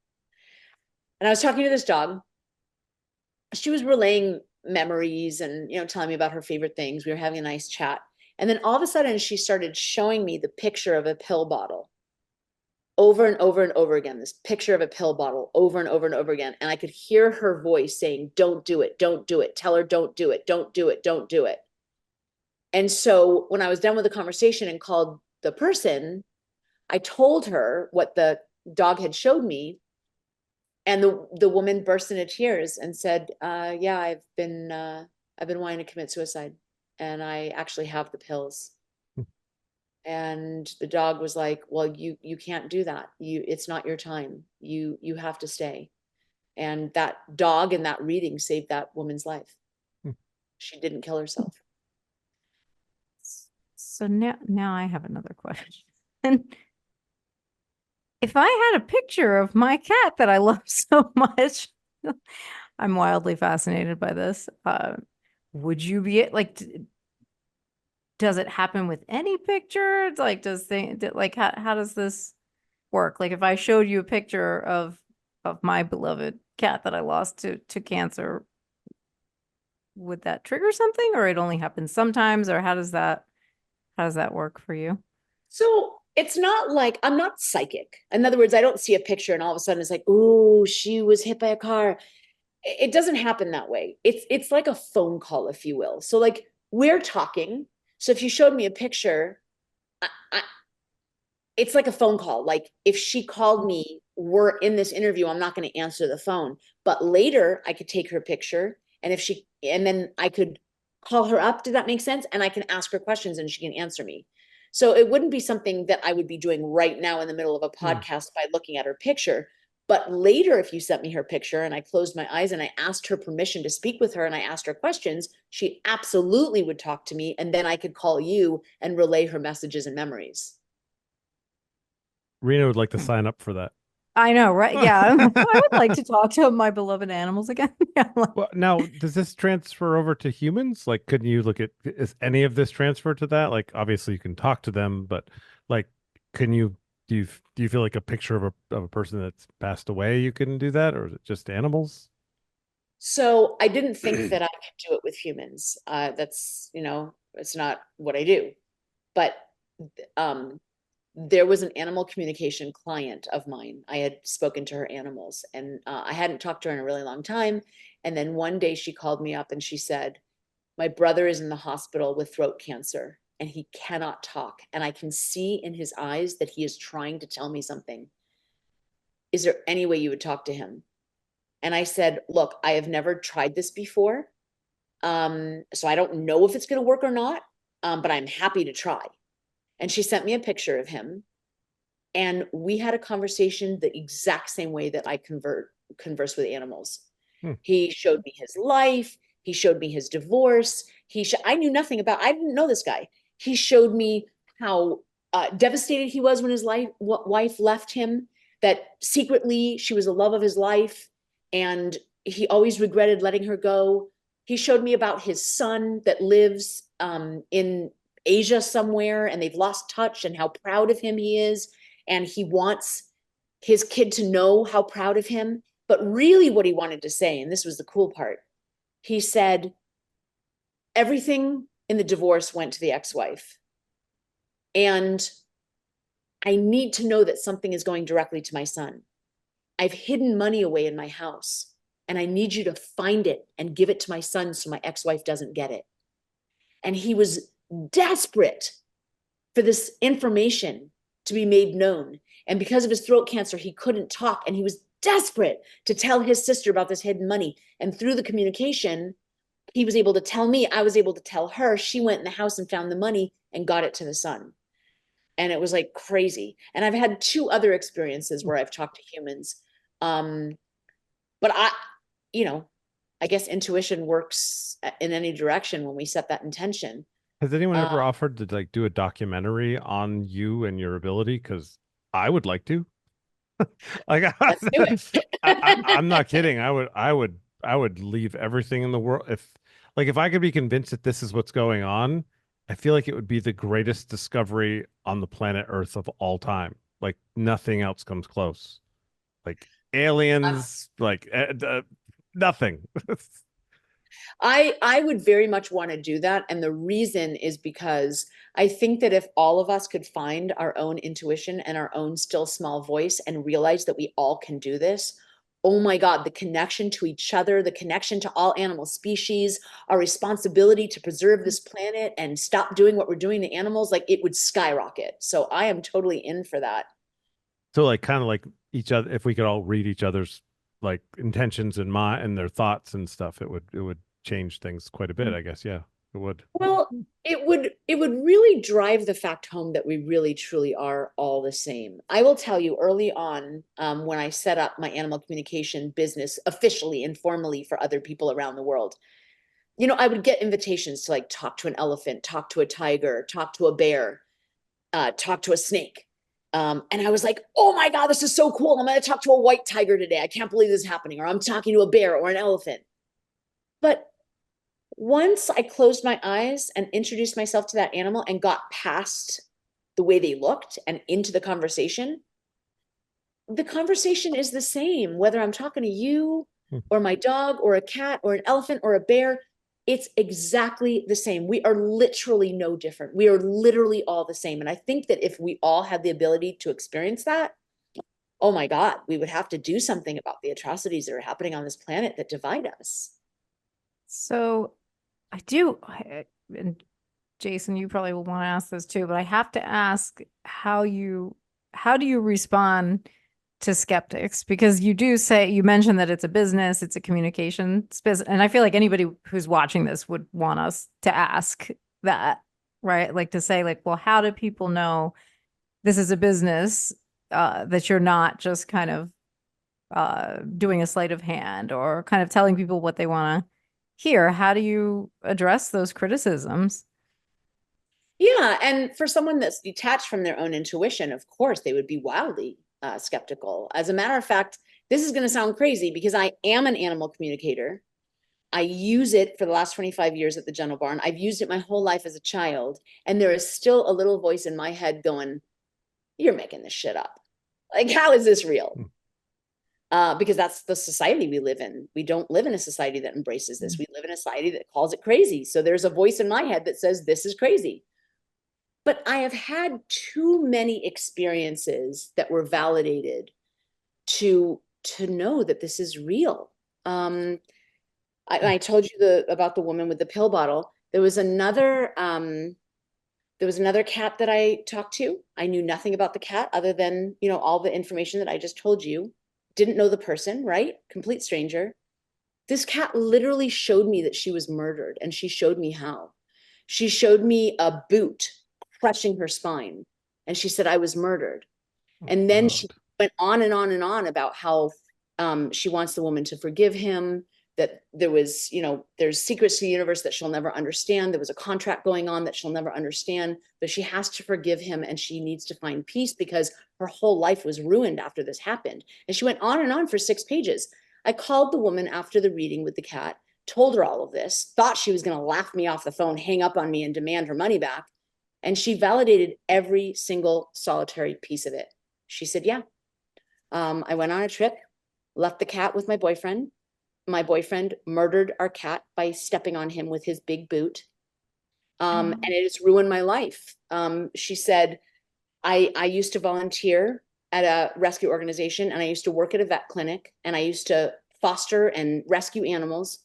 And I was talking to this dog. She was relaying memories and, telling me about her favorite things. We were having a nice chat. And then all of a sudden she started showing me the picture of a pill bottle over and over and over again, this picture of a pill bottle over and over and over again. And I could hear her voice saying, don't do it, don't do it. Tell her, don't do it, don't do it, don't do it. And so when I was done with the conversation and called the person, I told her what the dog had showed me. And the woman burst into tears and said, yeah, I've been wanting to commit suicide, and I actually have the pills. And the dog was like, well, you can't do that. It's not your time. You have to stay. And that dog and that reading saved that woman's life. She didn't kill herself. So now I have another question. If I had a picture of my cat that I love so much, I'm wildly fascinated by this. Would you be like, does it happen with any picture? Like, how does this work? Like, if I showed you a picture of my beloved cat that I lost to cancer, would that trigger something, or it only happens sometimes, or how does that work for you? So it's not like, I'm not psychic. In other words, I don't see a picture and all of a sudden it's like, oh, she was hit by a car. It doesn't happen that way. It's like a phone call, if you will. So like we're talking. So if you showed me a picture, it's like a phone call. Like if she called me, we're in this interview, I'm not going to answer the phone. But later I could take her picture, and then I could call her up. Did that make sense? And I can ask her questions and she can answer me. So it wouldn't be something that I would be doing right now in the middle of a podcast by looking at her picture. But later, if you sent me her picture and I closed my eyes and I asked her permission to speak with her and I asked her questions, she absolutely would talk to me. And then I could call you and relay her messages and memories. Rena would like to sign up for that. I know, right? Yeah, I would like to talk to my beloved animals again. Yeah, Well, now, does this transfer over to humans? Like, couldn't you look at, is any of this transfer to that? Like, obviously you can talk to them, but like, can you, do you feel like a picture of a person that's passed away, you can do that? Or is it just animals? So I didn't think that I could do it with humans. That's, it's not what I do. But there was an animal communication client of mine. I had spoken to her animals, and I hadn't talked to her in a really long time. And then one day she called me up and she said, my brother is in the hospital with throat cancer and he cannot talk. And I can see in his eyes that he is trying to tell me something. Is there any way you would talk to him? And I said, look, I have never tried this before. So I don't know if it's going to work or not, but I'm happy to try. And she sent me a picture of him. And we had a conversation the exact same way that I converse with animals. He showed me his life. He showed me his divorce. I knew nothing I didn't know this guy. He showed me how devastated he was when his wife left him, that secretly she was the love of his life. And he always regretted letting her go. He showed me about his son that lives in Asia somewhere, and they've lost touch, and how proud of him he is. And he wants his kid to know how proud of him. But really what he wanted to say, and this was the cool part, he said, everything in the divorce went to the ex-wife. And I need to know that something is going directly to my son. I've hidden money away in my house, and I need you to find it and give it to my son so my ex-wife doesn't get it. And he was desperate for this information to be made known. And because of his throat cancer, he couldn't talk. And he was desperate to tell his sister about this hidden money. And through the communication, he was able to tell me, I was able to tell her. She went in the house and found the money and got it to the son. And it was like crazy. And I've had 2 other experiences where I've talked to humans. But I guess intuition works in any direction when we set that intention. Has anyone ever offered to like do a documentary on you and your ability? Because I would like to. Like Let's do it. I'm not kidding. I would leave everything in the world if I could be convinced that this is what's going on. I feel like it would be the greatest discovery on the planet Earth of all time. Like nothing else comes close. Like aliens, like nothing. I would very much want to do that. And the reason is because I think that if all of us could find our own intuition and our own still small voice and realize that we all can do this, oh my God, the connection to each other, the connection to all animal species, our responsibility to preserve this planet and stop doing what we're doing to animals, like it would skyrocket. So I am totally in for that. So like kind of like each other, if we could all read each other's like intentions and their thoughts and stuff, it would change things quite a bit, I guess. Yeah, it would. Well, it would really drive the fact home that we really truly are all the same. I will tell you early on, when I set up my animal communication business officially and formally for other people around the world, I would get invitations to like talk to an elephant, talk to a tiger, talk to a bear, talk to a snake. And I was like, oh my God, this is so cool. I'm going to talk to a white tiger today. I can't believe this is happening. Or I'm talking to a bear or an elephant. But once I closed my eyes and introduced myself to that animal and got past the way they looked and into the conversation is the same, whether I'm talking to you or my dog or a cat or an elephant or a bear. It's exactly the same. We are literally no different. We are literally all the same. And I think that if we all had the ability to experience that, oh my God, we would have to do something about the atrocities that are happening on this planet that divide us. So I do, and Jayson, you probably will want to ask this too, but I have to ask how do you respond to skeptics? Because you mentioned that it's a business, it's a communication space, and I feel like anybody who's watching this would want us to ask that, right? Like to say like, well, how do people know this is a business, that you're not just kind of doing a sleight of hand or kind of telling people what they want to hear? How do you address those criticisms? Yeah, and for someone that's detached from their own intuition, of course, they would be wildly skeptical. As a matter of fact, this is going to sound crazy because I am an animal communicator. I use it for the last 25 years at the Gentle Barn. I've used it my whole life as a child, and there is still a little voice in my head going, "You're making this shit up. Like, how is this real?" Because that's the society we live in. We don't live in a society that embraces this. We live in a society that calls it crazy. So there's a voice in my head that says this is crazy. But I have had too many experiences that were validated to know that this is real. I told you about the woman with the pill bottle. There was another cat that I talked to. I knew nothing about the cat other than, all the information that I just told you. Didn't know the person, right? Complete stranger. This cat literally showed me that she was murdered, and she showed me how. She showed me a boot crushing her spine, and she said I was murdered. And then she went on and on and on about how she wants the woman to forgive him, that there's secrets to the universe that she'll never understand. There was a contract going on that she'll never understand, but she has to forgive him and she needs to find peace because her whole life was ruined after this happened. And she went on and on for 6 pages. I called the woman after the reading with the cat, told her all of this, thought she was going to laugh me off the phone, hang up on me, and demand her money back. And she validated every single solitary piece of it. She said, yeah. I went on a trip, left the cat with my boyfriend. My boyfriend murdered our cat by stepping on him with his big boot. And it has ruined my life. She said, I used to volunteer at a rescue organization, and I used to work at a vet clinic, and I used to foster and rescue animals.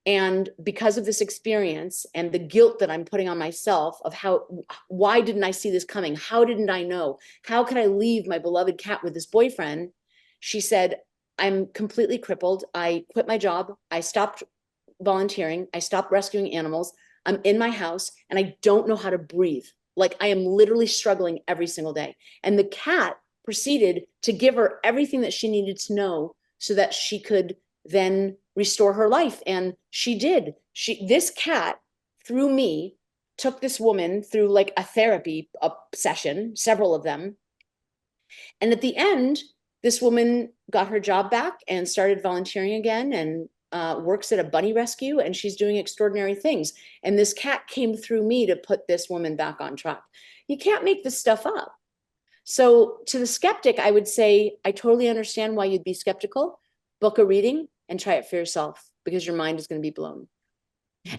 And because of this experience and the guilt that I'm putting on myself of why didn't I see this coming? How didn't I know? How could I leave my beloved cat with this boyfriend? She said, I'm completely crippled. I quit my job. I stopped volunteering. I stopped rescuing animals. I'm in my house and I don't know how to breathe. Like I am literally struggling every single day. And the cat proceeded to give her everything that she needed to know so that she could then restore her life. And she did. This cat, through me, took this woman through like a therapy session, several of them. And at the end, this woman got her job back and started volunteering again, and works at a bunny rescue, and she's doing extraordinary things. And this cat came through me to put this woman back on track. You can't make this stuff up. So to the skeptic, I would say, I totally understand why you'd be skeptical. Book a reading and try it for yourself, because your mind is going to be blown.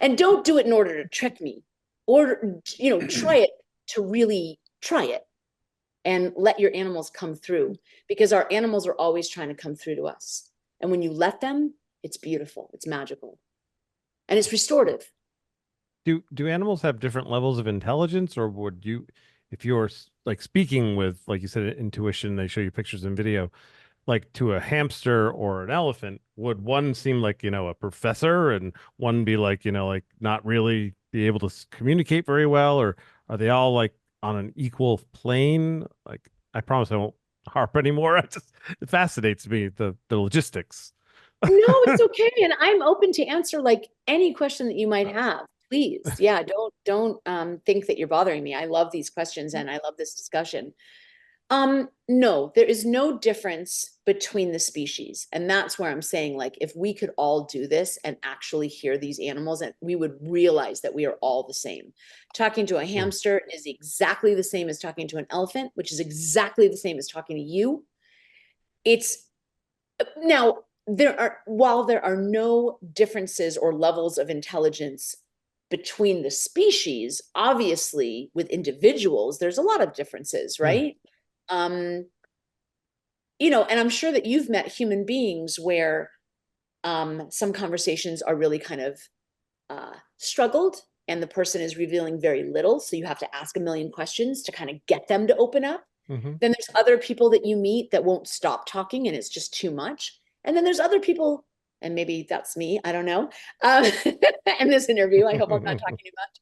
And don't do it in order to trick me, or, try it to really try it, and let your animals come through, because our animals are always trying to come through to us. And when you let them, it's beautiful, it's magical, and it's restorative. Do animals have different levels of intelligence, or would you, if you're like speaking with, like you said, intuition, they show you pictures and video, like to a hamster or an elephant, would one seem like, a professor, and one be like, like not really be able to communicate very well, or are they all like on an equal plane? Like, I promise I won't harp anymore. It fascinates me, the logistics. No, it's okay. And I'm open to answer like any question that you might have. Please. Yeah, don't think that you're bothering me. I love these questions and I love this discussion. No, there is no difference between the species. And that's where I'm saying, like, if we could all do this and actually hear these animals, and we would realize that we are all the same. Talking to a hamster is exactly the same as talking to an elephant, which is exactly the same as talking to you. It's now, while there are no differences or levels of intelligence between the species, obviously with individuals, there's a lot of differences, right? And I'm sure that you've met human beings where some conversations are really kind of struggled, and the person is revealing very little. So you have to ask a million questions to kind of get them to open up. Then there's other people that you meet that won't stop talking and it's just too much. And then there's other people, and maybe that's me, I don't know, in this interview. I hope I'm not talking too much.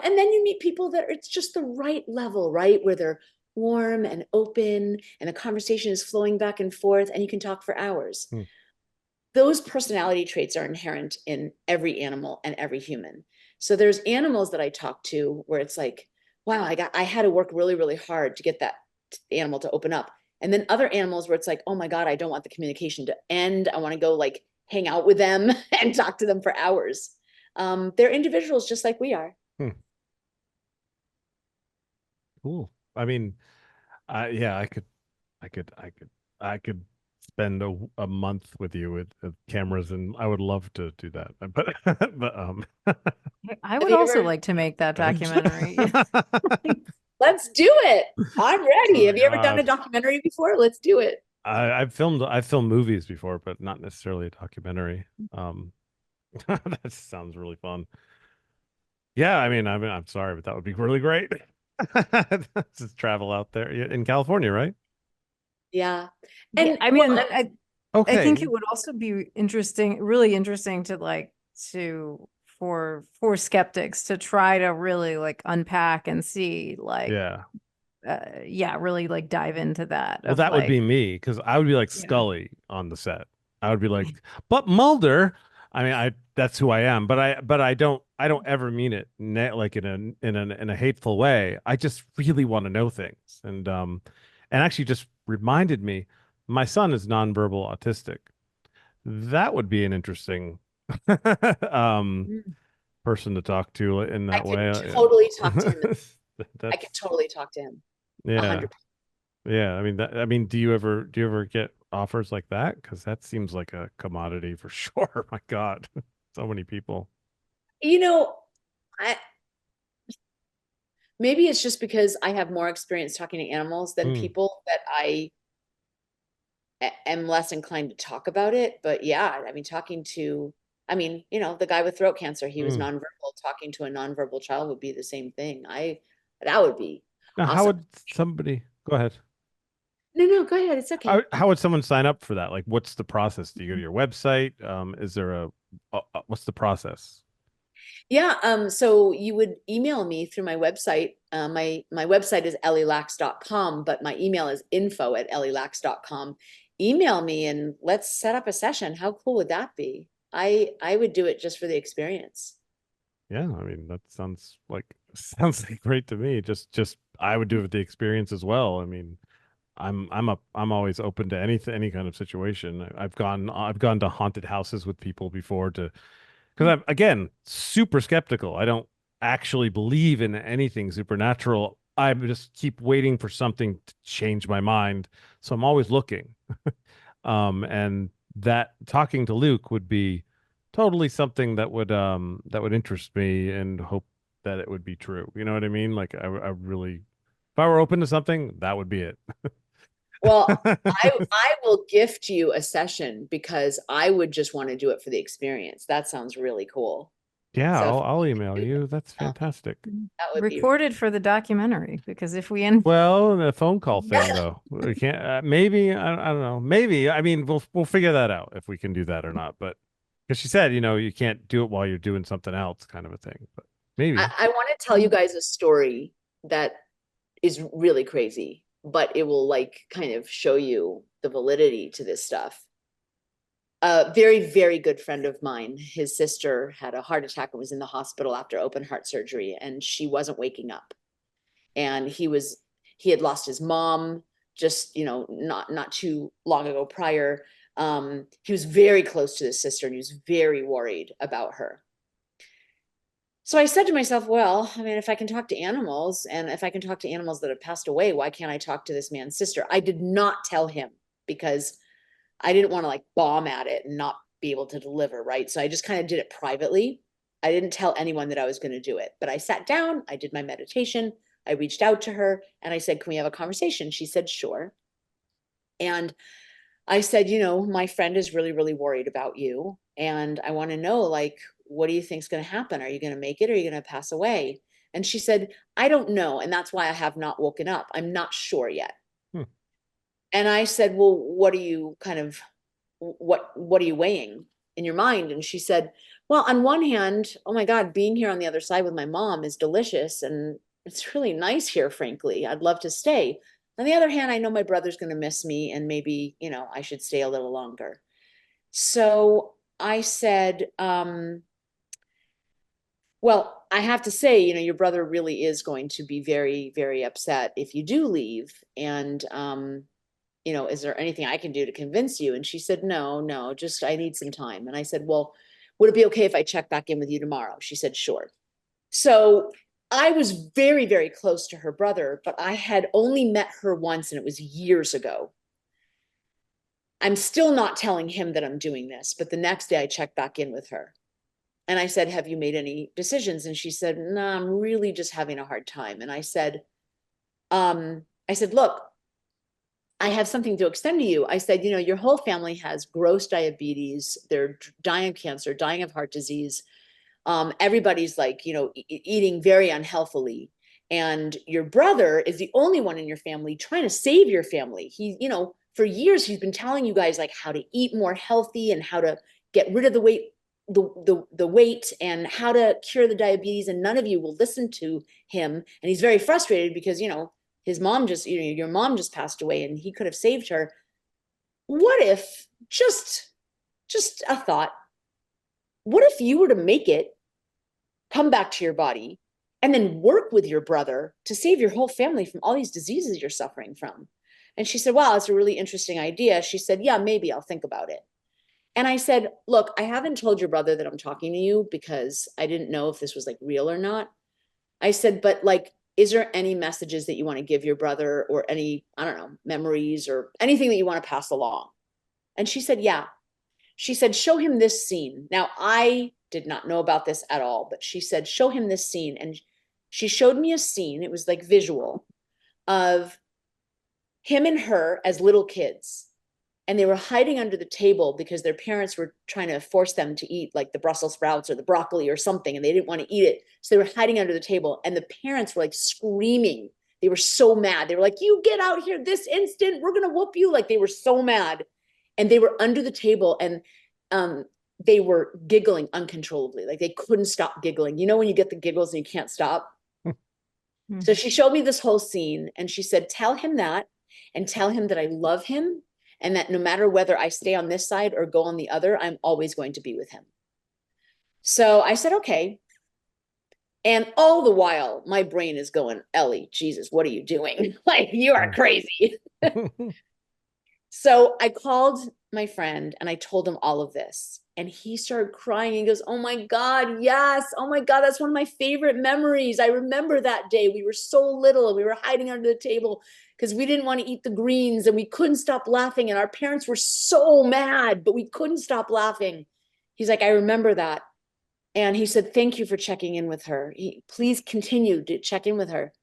And then you meet people that it's just the right level, right? Where they're warm and open and the conversation is flowing back and forth and you can talk for hours. Those personality traits are inherent in every animal and every human. So there's animals that I talk to where it's like, wow, I had to work really, really hard to get that animal to open up. And then other animals where it's like, oh my God, I don't want the communication to end. I want to go like hang out with them and talk to them for hours. They're individuals just like we are. Cool. I mean, yeah, I could spend a month with you with cameras, and I would love to do that. But I would also like to make that documentary. Let's do it. I'm ready. Have you ever done a documentary before? Let's do it. I've filmed movies before, but not necessarily a documentary. That sounds really fun. Yeah, I mean, I'm sorry, but that would be really great. Just travel out there in California, right? Yeah. And And I mean, well, I think it would also be interesting, really interesting to for skeptics to try to really like unpack and see like really like dive into that. Well, that would be me, because I would be like Scully on the set. I would be like, but Mulder. I mean, that's who I am, but I don't ever mean it like in a hateful way. I just really want to know things, and actually just reminded me, my son is nonverbal autistic. That would be an interesting person to talk to in that way. Totally talk to him. I could totally talk to him. Yeah. 100%. Yeah, I mean, do you ever get offers like that? Because that seems like a commodity for sure. My God, so many people. Maybe it's just because I have more experience talking to animals than people that I am less inclined to talk about it. But yeah, I mean, the guy with throat cancer, he was nonverbal. Talking to a nonverbal child would be the same thing. That would be Now, awesome. how would somebody go ahead? No, go ahead. It's okay. How would someone sign up for that? Like, what's the process? Do you go to your website? Is there what's the process? Yeah, so you would email me through my website. My website is ellielaks.com, but my email is info@ellielaks.com. Email me and let's set up a session. How cool would that be? I would do it just for the experience. Yeah, I mean, that sounds like great to me. Just I would do it with the experience as well. I mean, I'm always open to any kind of situation. I've gone to haunted houses with people before to because I'm again super skeptical. I don't actually believe in anything supernatural. I just keep waiting for something to change my mind. So I'm always looking. And that talking to Luke would be totally something that would interest me and hope that it would be true. You know what I mean? Like I really, if I were open to something, that would be it. Well, I will gift you a session because I would just want to do it for the experience. That sounds really cool. Yeah, So if I'll we email do you. That's that, fantastic. that would be Recorded for the documentary, because if we end, Well, the phone call thing though, we can't. Maybe I don't know. Maybe I mean we'll figure that out if we can do that or not. But because she said, you can't do it while you're doing something else, kind of a thing. But maybe. I want to tell you guys a story that is really crazy, but it will like kind of show you the validity to this stuff. A very, very good friend of mine, his sister had a heart attack and was in the hospital after open heart surgery, and she wasn't waking up. And he had lost his mom just, not too long ago prior. He was very close to his sister and he was very worried about her. So I said to myself, well, I mean, if I can talk to animals and if I can talk to animals that have passed away, why can't I talk to this man's sister? I did not tell him because I didn't want to like bomb at it and not be able to deliver, right? So I just kind of did it privately. I didn't tell anyone that I was going to do it, but I sat down, I did my meditation, I reached out to her and I said, can we have a conversation? She said, sure. And I said, my friend is really, really worried about you. And I want to know, like, what do you think is going to happen? Are you going to make it? Or are you going to pass away? And she said, I don't know. And that's why I have not woken up. I'm not sure yet. Hmm. And I said, well, what are you what are you weighing in your mind? And she said, well, on one hand, oh my God, being here on the other side with my mom is delicious. And it's really nice here, frankly. I'd love to stay. On the other hand, I know my brother's going to miss me and maybe, I should stay a little longer. So I said, well, I have to say, your brother really is going to be very, very upset if you do leave. And, is there anything I can do to convince you? And she said, no, just I need some time. And I said, well, would it be okay if I check back in with you tomorrow? She said, sure. So I was very, very close to her brother, but I had only met her once and it was years ago. I'm still not telling him that I'm doing this, but the next day I checked back in with her. And I said, have you made any decisions? And she said, no, I'm really just having a hard time. And I said, look, I have something to extend to you. I said, your whole family has gross diabetes. They're dying of cancer, dying of heart disease. Everybody's like, eating very unhealthily. And your brother is the only one in your family trying to save your family. He, for years, he's been telling you guys like how to eat more healthy and how to get rid of the weight, the weight and how to cure the diabetes. And none of you will listen to him. And he's very frustrated because, his mom just, your mom just passed away and he could have saved her. What if, just a thought, what if you were to make it, come back to your body, and then work with your brother to save your whole family from all these diseases you're suffering from? And she said, wow, it's a really interesting idea. She said, yeah, maybe I'll think about it. And I said, look, I haven't told your brother that I'm talking to you because I didn't know if this was like real or not. I said, but like, is there any messages that you want to give your brother or any, I don't know, memories or anything that you want to pass along? And she said, yeah. She said, show him this scene. Now, I did not know about this at all, but she said, show him this scene. And she showed me a scene. It was like visual of him and her as little kids. And they were hiding under the table because their parents were trying to force them to eat like the Brussels sprouts or the broccoli or something. And they didn't want to eat it. So they were hiding under the table. And the parents were like screaming. They were so mad. They were like, you get out here this instant. We're going to whoop you. Like they were so mad. And they were under the table and they were giggling uncontrollably. Like they couldn't stop giggling. You know, when you get the giggles and you can't stop. So she showed me this whole scene and she said, tell him that and tell him that I love him and that no matter whether I stay on this side or go on the other, I'm always going to be with him. So I said, okay. And all the while, my brain is going, Ellie, Jesus, what are you doing? Like, you are crazy. So I called my friend and I told him all of this. And he started crying. He goes, oh my God, yes. Oh my God, that's one of my favorite memories. I remember that day. We were so little and we were hiding under the table because we didn't want to eat the greens and we couldn't stop laughing. And our parents were so mad, but we couldn't stop laughing. He's like, I remember that. And he said, thank you for checking in with her. Please continue to check in with her.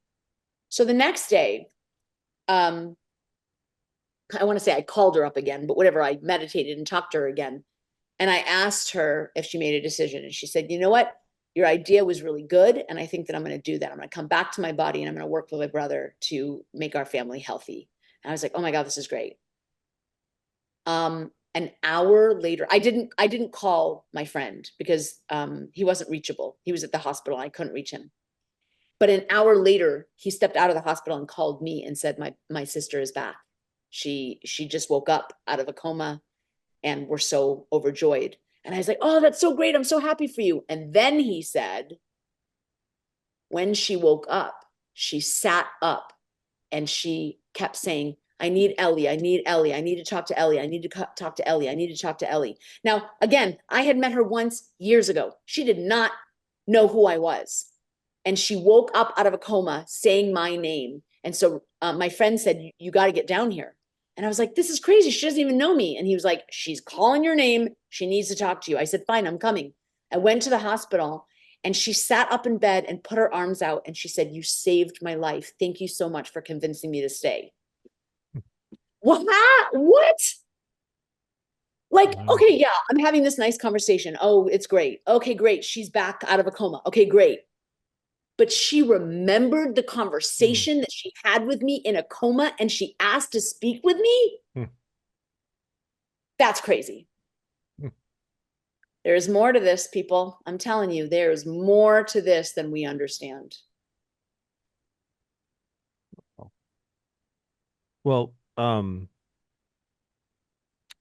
So the next day, I want to say I called her up again, but whatever, I meditated and talked to her again. And I asked her if she made a decision. And she said, you know what? Your idea was really good. And I think that I'm going to do that. I'm going to come back to my body and I'm going to work with my brother to make our family healthy. And I was like, oh my God, this is great. An hour later, I didn't call my friend because he wasn't reachable. He was at the hospital. I couldn't reach him. But an hour later, he stepped out of the hospital and called me and said, my sister is back. She just woke up out of a coma and we're so overjoyed. And I was like, oh, that's so great. I'm so happy for you. And then he said, when she woke up, she sat up and she kept saying, I need Ellie. I need Ellie. I need to talk to Ellie. I need to talk to Ellie. I need to talk to Ellie. Now, again, I had met her once years ago. She did not know who I was. And she woke up out of a coma saying my name. And so my friend said, you got to get down here. And I was like, this is crazy. She doesn't even know me. And he was like, she's calling your name. She needs to talk to you. I said, fine, I'm coming. I went to the hospital and she sat up in bed and put her arms out. And she said, you saved my life. Thank you so much for convincing me to stay. What? What? Like, Wow. okay, yeah, I'm having this nice conversation. Oh, it's great. Okay, great. She's back out of a coma. Okay, great. But she remembered the conversation that she had with me in a coma and she asked to speak with me. That's crazy. There's more to this, people. I'm telling you, there's more to this than we understand. Well, I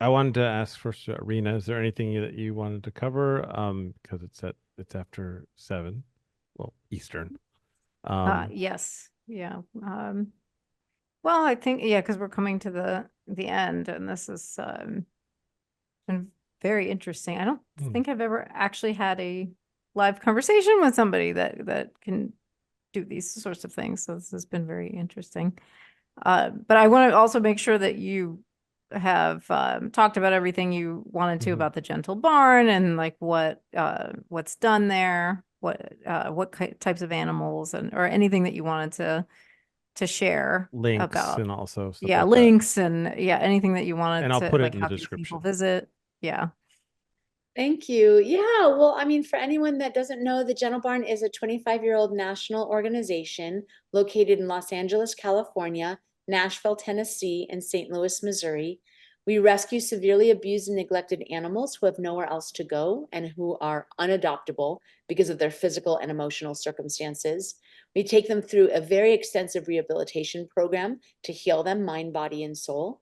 wanted to ask first, Rena, is there anything that you wanted to cover? Because it's after 7, well, Eastern. Yes. Yeah. Well, I think, yeah, because we're coming to the end, and this is been very interesting. I don't think I've ever actually had a live conversation with somebody that can do these sorts of things. So this has been very interesting. But I want to also make sure that you have talked about everything you wanted to about the Gentle Barn and like what's done there, what types of animals or anything that you wanted to share Links about. and also stuff Yeah, like links and anything that you wanted And I'll to, put it like, in the how can people description. visit? Yeah. Thank you. Yeah, well, I mean, for anyone that doesn't know, the Gentle Barn is a 25-year-old national organization located in Los Angeles, California, Nashville, Tennessee, and St. Louis, Missouri. We rescue severely abused and neglected animals who have nowhere else to go and who are unadoptable because of their physical and emotional circumstances. We take them through a very extensive rehabilitation program to heal them mind, body, and soul.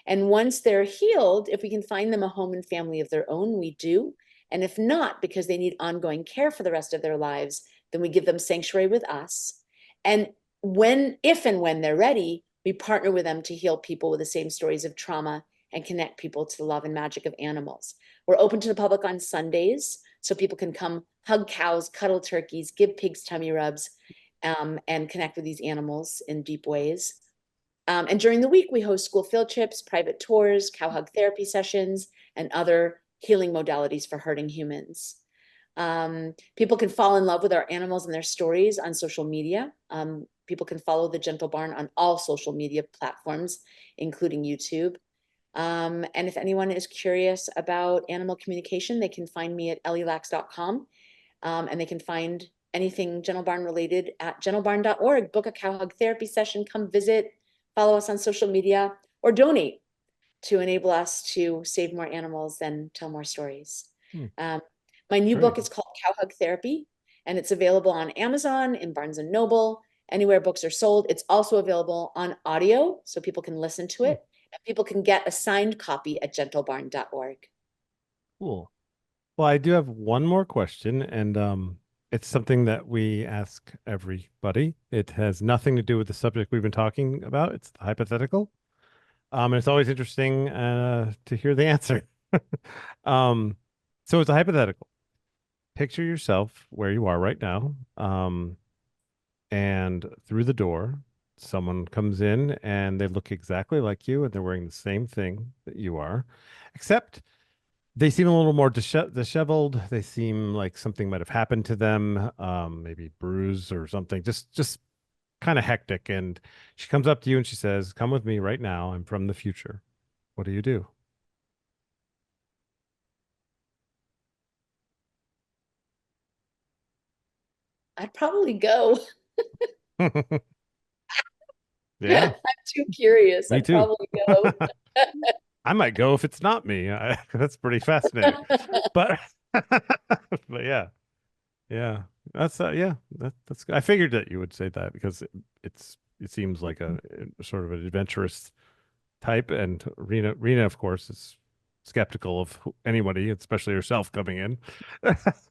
And once they're healed, if we can find them a home and family of their own, we do. And if not, because they need ongoing care for the rest of their lives, then we give them sanctuary with us. And if and when they're ready, we partner with them to heal people with the same stories of trauma and connect people to the love and magic of animals. We're open to the public on Sundays, so people can come hug cows, cuddle turkeys, give pigs tummy rubs, and connect with these animals in deep ways. And during the week, we host school field trips, private tours, cow hug therapy sessions, and other healing modalities for hurting humans. People can fall in love with our animals and their stories on social media. People can follow the Gentle Barn on all social media platforms, including YouTube. And if anyone is curious about animal communication, they can find me at ellielaks.com. And they can find anything Gentle Barn related at gentlebarn.org. Book a cow hug therapy session, come visit, follow us on social media, or donate to enable us to save more animals and tell more stories. My new book is called Cow Hug Therapy, and it's available on Amazon, in Barnes & Noble, anywhere books are sold. It's also available on audio, so people can listen to it. And people can get a signed copy at gentlebarn.org. Cool. Well, I do have one more question, and It's something that we ask everybody. It has nothing to do with the subject we've been talking about. It's hypothetical. And it's always interesting to hear the answer. um, so it's a hypothetical. Picture yourself where you are right now. And through the door, someone comes in and they look exactly like you and they're wearing the same thing that you are, except they seem a little more disheveled. They seem like something might have happened to them, maybe bruise or something. Just kind of hectic. And she comes up to you and she says, "Come with me right now. I'm from the future." What do you do? I'd probably go. Yeah, I'm too curious. me I'd too. probably go. I might go if it's not me. That's pretty fascinating. But but yeah. Yeah, that's yeah, that's. I figured that you would say that because it seems like a sort of an adventurous type, and Rena, of course, is skeptical of anybody, especially herself, coming in.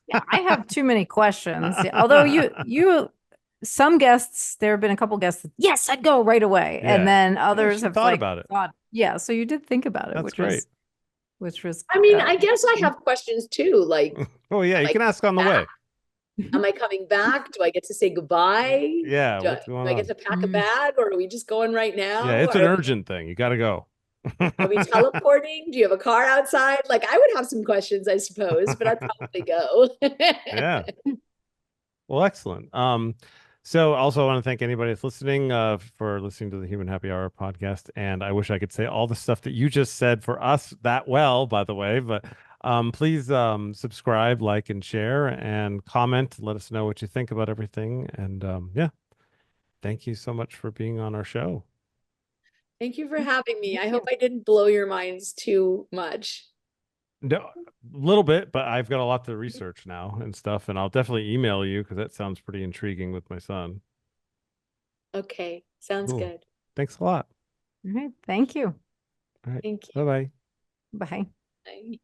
Yeah, I have too many questions. Yeah, although some guests, there have been a couple guests that, yes, I'd go right away. And Yeah, then yeah, others she have thought like about it. thought, yeah, so you did think about it, That's great. which was I mean, I guess I have questions too. Oh yeah, you Like, can ask on the way. am I coming back? Do I get to say goodbye? Yeah, Do, what's going do I get on? to pack a bag, or are we just going right Yeah, now? it's an urgent thing. You got to go. Are we teleporting? Do you have a car outside? Like, I would have some questions, I suppose, but I'd probably go. Yeah. Well, excellent. So also I want to thank anybody that's listening for listening to the Human Happy Hour podcast. And I wish I could say all the stuff that you just said for us that well, by the way, but please subscribe, like, and share and comment. Let us know what you think about everything. And yeah, thank you so much for being on our show. Thank you for having me. I Thank hope you. I didn't blow your minds too much. No, a little bit, but I've got a lot to research now and stuff, and I'll definitely email you because that sounds pretty intriguing with my son. Okay, sounds Cool. good. Thanks a lot. All right. Thank you. All right. Thank you. Bye-bye. Bye. Bye.